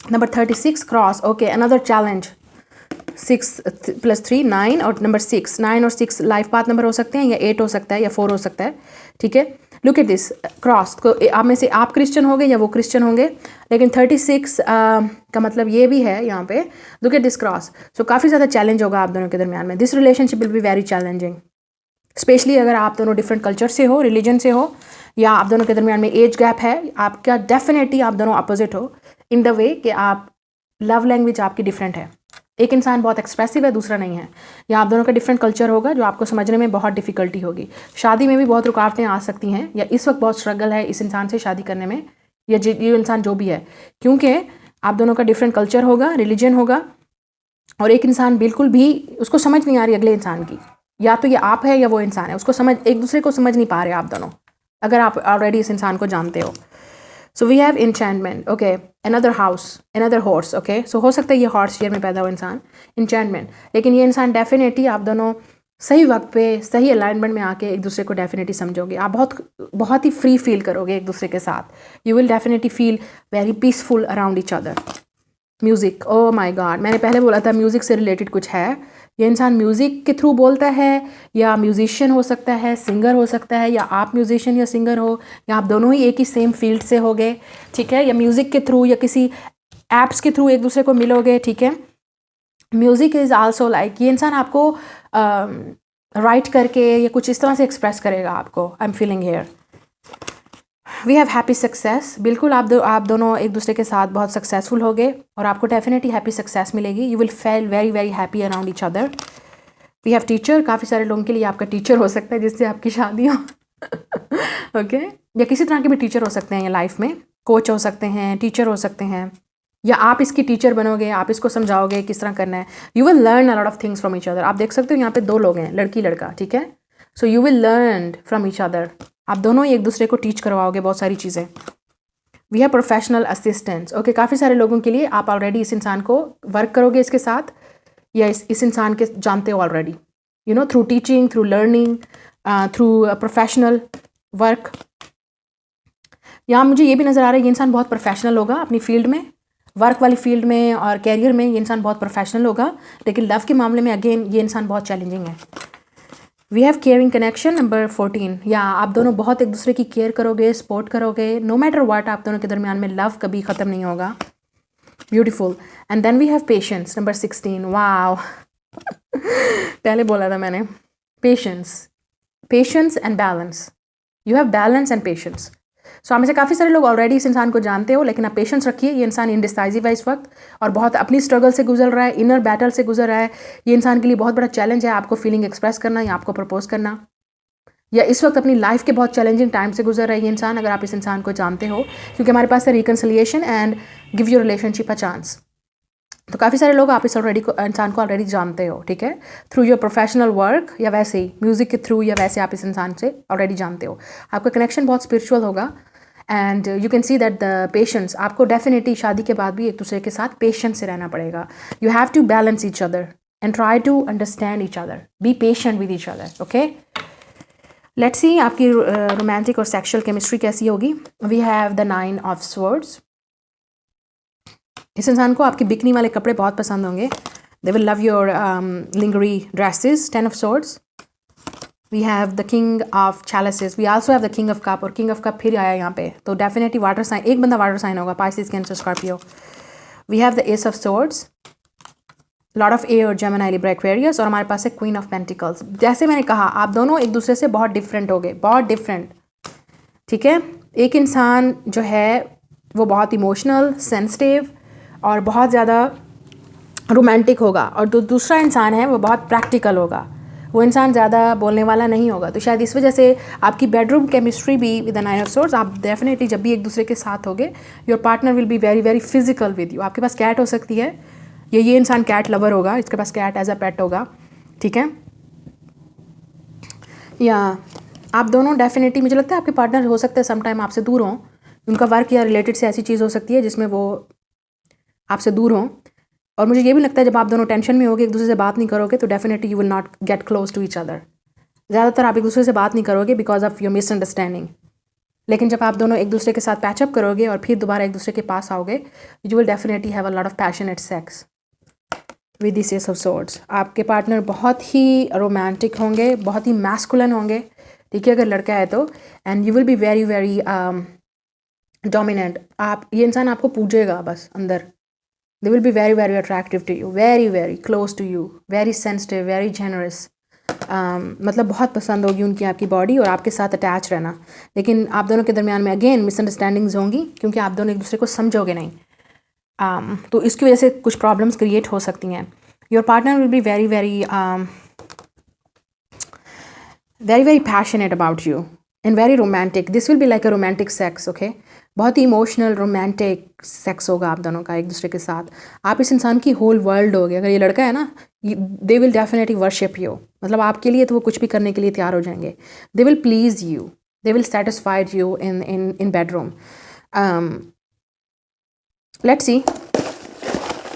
Number 36 cross. Okay, another challenge. 6 + 3 9, और नंबर 6, 9 और 6 लाइफ पाथ नंबर हो सकते हैं, या 8 हो सकता है, या 4 हो सकता है, ठीक है। लुक एट दिस क्रॉस को, आप में से आप क्रिश्चियन होंगे या वो क्रिश्चियन होंगे, लेकिन 36 का मतलब ये भी है यहाँ पे। Look at this cross. So काफ़ी ज़्यादा चैलेंज होगा आप दोनों के दरमियान में। This relationship will be very challenging, specially अगर आप दोनों डिफरेंट कल्चर से हो, रिलीजन से हो, या आप दोनों के दरमियान में एज गैप है। आपका डेफिनेटली आप दोनों अपोजिट हो इन द वे कि आप लव लैंग्वेज आपकी डिफरेंट है। एक इंसान बहुत एक्सप्रेसिव है, दूसरा नहीं है। या आप दोनों का डिफरेंट कल्चर होगा जो आपको समझने में बहुत डिफिकल्टी होगी। शादी में भी बहुत रुकावटें आ सकती हैं, या इस वक्त बहुत स्ट्रगल है इस इंसान से शादी करने में, या ये इंसान जो भी है, क्योंकि आप दोनों का डिफरेंट कल्चर होगा, रिलीजन होगा, और एक इंसान बिल्कुल भी उसको समझ नहीं आ रही अगले इंसान की। या तो ये आप है या वो इंसान है, उसको समझ, एक दूसरे को समझ नहीं पा रहे आप दोनों, अगर आप ऑलरेडी इस इंसान को जानते हो। So we have enchantment. Okay, another house, another horse. Okay, so हो सकता है ये हॉर्स ईयर में पैदा हो इंसान, इंचैंटमेंट। लेकिन ये इंसान डेफिनेटली आप दोनों सही वक्त पे सही अलाइनमेंट में आके एक दूसरे को डेफिनेटली समझोगे। आप बहुत ही फ्री फील करोगे एक दूसरे के साथ। You will definitely feel very peaceful around each other. Music, oh my God, मैंने पहले बोला था म्यूज़िक से रिलेटेड कुछ है। ये इंसान म्यूज़िक के थ्रू बोलता है, या म्यूजिशियन हो सकता है, सिंगर हो सकता है, या आप म्यूजिशियन या सिंगर हो, या आप दोनों ही एक ही सेम फील्ड से होगे, ठीक है। या म्यूज़िक के थ्रू या किसी एप्स के थ्रू एक दूसरे को मिलोगे, ठीक है। म्यूज़िक इज़ आल्सो लाइक, ये इंसान आपको राइट करके या कुछ इस तरह से एक्सप्रेस करेगा आपको, I am feeling here. We have happy success. बिल्कुल आप दोनों एक दूसरे के साथ बहुत सक्सेसफुल होगे, और आपको डेफिनेटली हैप्पी सक्सेस मिलेगी। You will feel very very happy around each other. We have teacher. काफ़ी सारे लोगों के लिए आपका टीचर हो सकता है जिससे आपकी शादी हो ओके, या किसी तरह के भी टीचर हो सकते हैं ये लाइफ में, कोच हो सकते हैं, टीचर हो सकते हैं, या आप इसकी टीचर बनोगे, आप इसको समझाओगे किस तरह करना है। You will learn a lot of things from each other. आप देख सकते हो यहाँ पे 2 लोग हैं, लड़की लड़का, ठीक है। सो you will learn from each other. आप दोनों ही एक दूसरे को टीच करवाओगे बहुत सारी चीज़ें। We have professional assistants. Okay, काफ़ी सारे लोगों के लिए आप ऑलरेडी इस इंसान को वर्क करोगे इसके साथ, या इस इंसान के जानते हो already, you know, through teaching, through learning, through professional work. यहाँ मुझे ये भी नज़र आ रहा है ये इंसान बहुत प्रोफेशनल होगा अपनी फील्ड में, वर्क वाली फील्ड में और कैरियर में ये इंसान बहुत प्रोफेशनल होगा। लेकिन लव के मामले में अगेन ये इंसान बहुत चैलेंजिंग है। We have caring connection number 14। या आप दोनों बहुत एक दूसरे की केयर करोगे, सपोर्ट करोगे, नो मैटर व्हाट, आप दोनों के दरमियान में लव कभी ख़त्म नहीं होगा। Beautiful. And then we have patience number 16। Wow पहले बोला था मैंने, patience, patience and balance. You have balance and patience. So आप में से काफ़ी सारे लोग ऑलरेडी इस इंसान को जानते हो, लेकिन आप पेशेंस रखिए। ये इंसान इनडिसाइसिव है इस वक्त और बहुत अपनी स्ट्रगल से गुजर रहा है, इनर बैटल से गुजर रहा है। ये इंसान के लिए बहुत बड़ा चैलेंज है आपको फीलिंग एक्सप्रेस करना या आपको प्रपोज करना, या इस वक्त अपनी लाइफ के बहुत चैलेंजिंग टाइम से गुजर रहा है ये इंसान, अगर आप इस इंसान को जानते हो, क्योंकि हमारे पास है reconciliation and give your relationship a chance. तो काफ़ी सारे लोग आप इस इंसान को ऑलरेडी जानते हो, ठीक है, थ्रू योर प्रोफेशनल वर्क या वैसे ही म्यूज़िक के थ्रू, या वैसे आप इस इंसान से ऑलरेडी जानते हो। आपका कनेक्शन बहुत स्पिरिचुअल होगा and you can see that the patience, आपको डेफिनेटली शादी के बाद भी एक दूसरे के साथ पेशेंस से रहना पड़ेगा। You have to balance each other and try to understand each other, be patient with each other. Okay, let's see आपकी रोमांटिक और सेक्सुअल केमिस्ट्री कैसी होगी। We have the 9 of swords. इस इंसान को आपके बिकनी वाले कपड़े बहुत पसंद होंगे। They will love your lingerie dresses. 10 of swords. We have the king of chalices. We also have the king of cup, और किंग ऑफ कप फिर आया यहाँ पे, तो डेफिनेटली वाटर साइन, एक बंदा वाटर साइन होगा, Pisces, Cancer, Scorpio. We have the ace of swords, lord of air, Gemini, Libra, Aquarius, और हमारे पास है क्वीन ऑफ पेंटिकल्स। जैसे मैंने कहा, आप दोनों एक दूसरे से बहुत डिफरेंट होगे, बहुत डिफरेंट, ठीक है। एक इंसान जो है वो बहुत इमोशनल, सेंसिटिव और बहुत ज़्यादा रोमांटिक होगा, और दूसरा इंसान है वो बहुत प्रैक्टिकल होगा, वो इंसान ज़्यादा बोलने वाला नहीं होगा। तो शायद इस वजह से आपकी बेडरूम केमिस्ट्री भी विद द 9 ऑफ सोर्ड्स, आप डेफिनेटली जब भी एक दूसरे के साथ होगे, your partner will be very very physical with you. आपके पास कैट हो सकती है, ये इंसान कैट लवर होगा, इसके पास कैट एज अ पेट होगा, ठीक है। या आप दोनों डेफिनेटली, मुझे लगता है आपके पार्टनर हो सकते हैं समटाइम आपसे दूर हों, उनका वर्क या रिलेटेड से ऐसी चीज़ हो सकती है जिसमें वो आपसे दूर हों। और मुझे ये भी लगता है जब आप दोनों टेंशन में होगे, एक दूसरे से बात नहीं करोगे, तो definitely you will not get close to each other. ज़्यादातर आप एक दूसरे से बात नहीं करोगे बिकॉज ऑफ योर मिसअंडरस्टैंडिंग। लेकिन जब आप दोनों एक दूसरे के साथ पैचअप करोगे और फिर दोबारा एक दूसरे के पास आओगे, you will definitely have a lot of passionate sex with this S of swords. आपके पार्टनर बहुत ही रोमांटिक होंगे, बहुत ही मैस्कुलिन होंगे, ठीक है, अगर लड़का है तो। And you will be very very dominant. आप, ये इंसान आपको पूजेगा बस अंदर। They will be very very attractive to you, very very close to you, very sensitive, very generous. मतलब बहुत पसंद होगी उनकी आपकी बॉडी और आपके साथ अटैच रहना। लेकिन आप दोनों के दरमियान में अगेन मिसअंडरस्टैंडिंग्स होंगी, क्योंकि आप दोनों एक दूसरे को समझोगे नहीं। तो इसकी वजह से कुछ प्रॉब्लम्स क्रिएट हो सकती हैं। Your partner will be very very very very passionate about you and very romantic. This will be like a romantic sex, okay. बहुत ही इमोशनल रोमांटिक सेक्स होगा आप दोनों का एक दूसरे के साथ। आप इस इंसान की होल वर्ल्ड होगी। अगर ये लड़का है ना, दे विल डेफिनेटली वर्शिप यू, मतलब आपके लिए तो वो कुछ भी करने के लिए तैयार हो जाएंगे। They will please you, they will satisfied you in bedroom. Let's see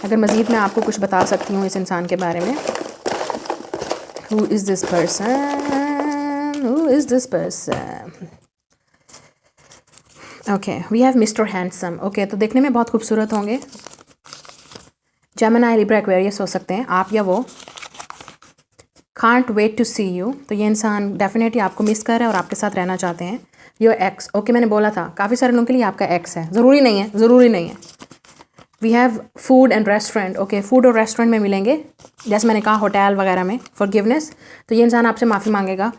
अगर मज़ीद मैं आपको कुछ बता सकती हूँ इस इंसान के बारे में। Who is this person, who is this person. Okay, we have mister handsome. Okay, तो देखने में बहुत खूबसूरत होंगे। जेमिनी, लिब्रा, एक्वेरियस हो सकते हैं आप या वो। Can't wait to see you, तो ये इंसान डेफिनेटली आपको मिस कर रहा है और आपके साथ रहना चाहते हैं। योर एक्स, ओके, मैंने बोला था काफ़ी सारे लोगों के लिए आपका एक्स है, ज़रूरी नहीं है, ज़रूरी नहीं है। We have food and restaurant. Okay, food और रेस्टोरेंट में मिलेंगे, जैसे मैंने कहा होटल वगैरह में, फॉरगिवनेस। तो ये इंसान आपसे माफ़ी मांगेगा।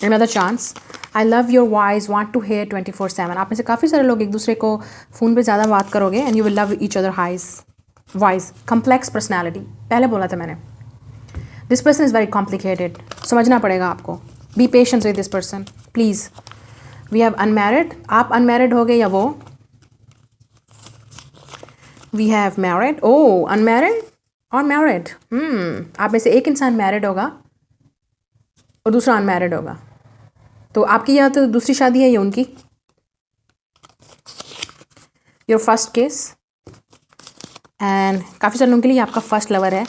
Another chance. I love your voice, want to hear 24/7। आप में से काफ़ी सारे लोग एक दूसरे को फ़ोन पे ज़्यादा बात करोगे and you will love each other his voice. Complex personality, पहले बोला था मैंने। This person is very complicated, समझना पड़ेगा आपको। Be patient with this person please. We have unmarried, आप अनमैरिड हो गए या वो। We have married, or unmarried और मैरिड। आप में से एक इंसान मैरिड होगा और दूसरा अनमैरिड होगा। तो आपकी या तो दूसरी शादी है या उनकी। योर फर्स्ट केस, एंड काफ़ी सारे लोगों के लिए आपका फर्स्ट लवर है।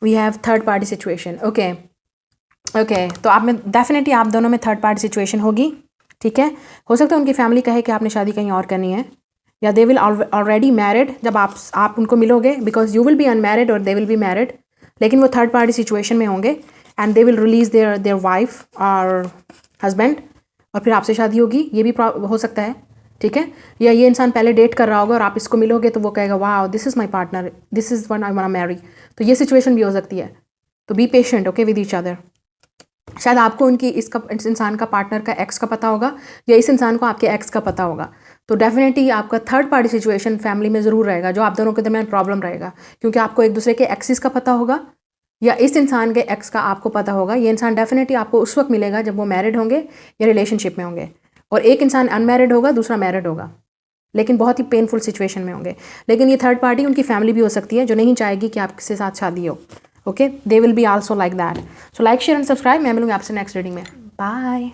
We have third party situation. Okay okay, तो आप में डेफिनेटली आप दोनों में थर्ड पार्टी सिचुएशन होगी, ठीक है। हो सकता है उनकी फैमिली कहे कि आपने शादी कहीं और करनी है, या दे विल ऑलरेडी मैरिड जब आप उनको मिलोगे, because you will B unmarried और दे विल बी मैरिड, लेकिन वो थर्ड पार्टी सिचुएशन में होंगे and they will release their wife और हस्बैंड, और फिर आपसे शादी होगी, ये भी हो सकता है, ठीक है। या ये इंसान पहले डेट कर रहा होगा और आप इसको मिलोगे तो वो कहेगा वाह this is my partner, this is one I want to marry. तो ये सिचुएशन भी हो सकती है। तो be patient, okay, with each other. शायद आपको इस इंसान का पार्टनर का एक्स का पता होगा, या इस इंसान को आपके एक्स का पता होगा। तो डेफिनेटली आपका थर्ड पार्टी सिचुएशन फैमिली में ज़रूर रहेगा, जो आप दोनों के दरमियान प्रॉब्लम रहेगा, क्योंकि आपको एक दूसरे के एक्सिस का पता होगा या इस इंसान के एक्स का आपको पता होगा। ये इंसान डेफिनेटली आपको उस वक्त मिलेगा जब वो मैरिड होंगे या रिलेशनशिप में होंगे, और एक इंसान अनमैरिड होगा, दूसरा मैरिड होगा, लेकिन बहुत ही पेनफुल सिचुएशन में होंगे। लेकिन ये थर्ड पार्टी उनकी फैमिली भी हो सकती है, जो नहीं चाहेगी कि आपके साथ शादी हो। Okay, they will be also like that. So like, share and subscribe. मैं मिलूंगी आपसे नेक्स्ट रीडिंग में। बाय।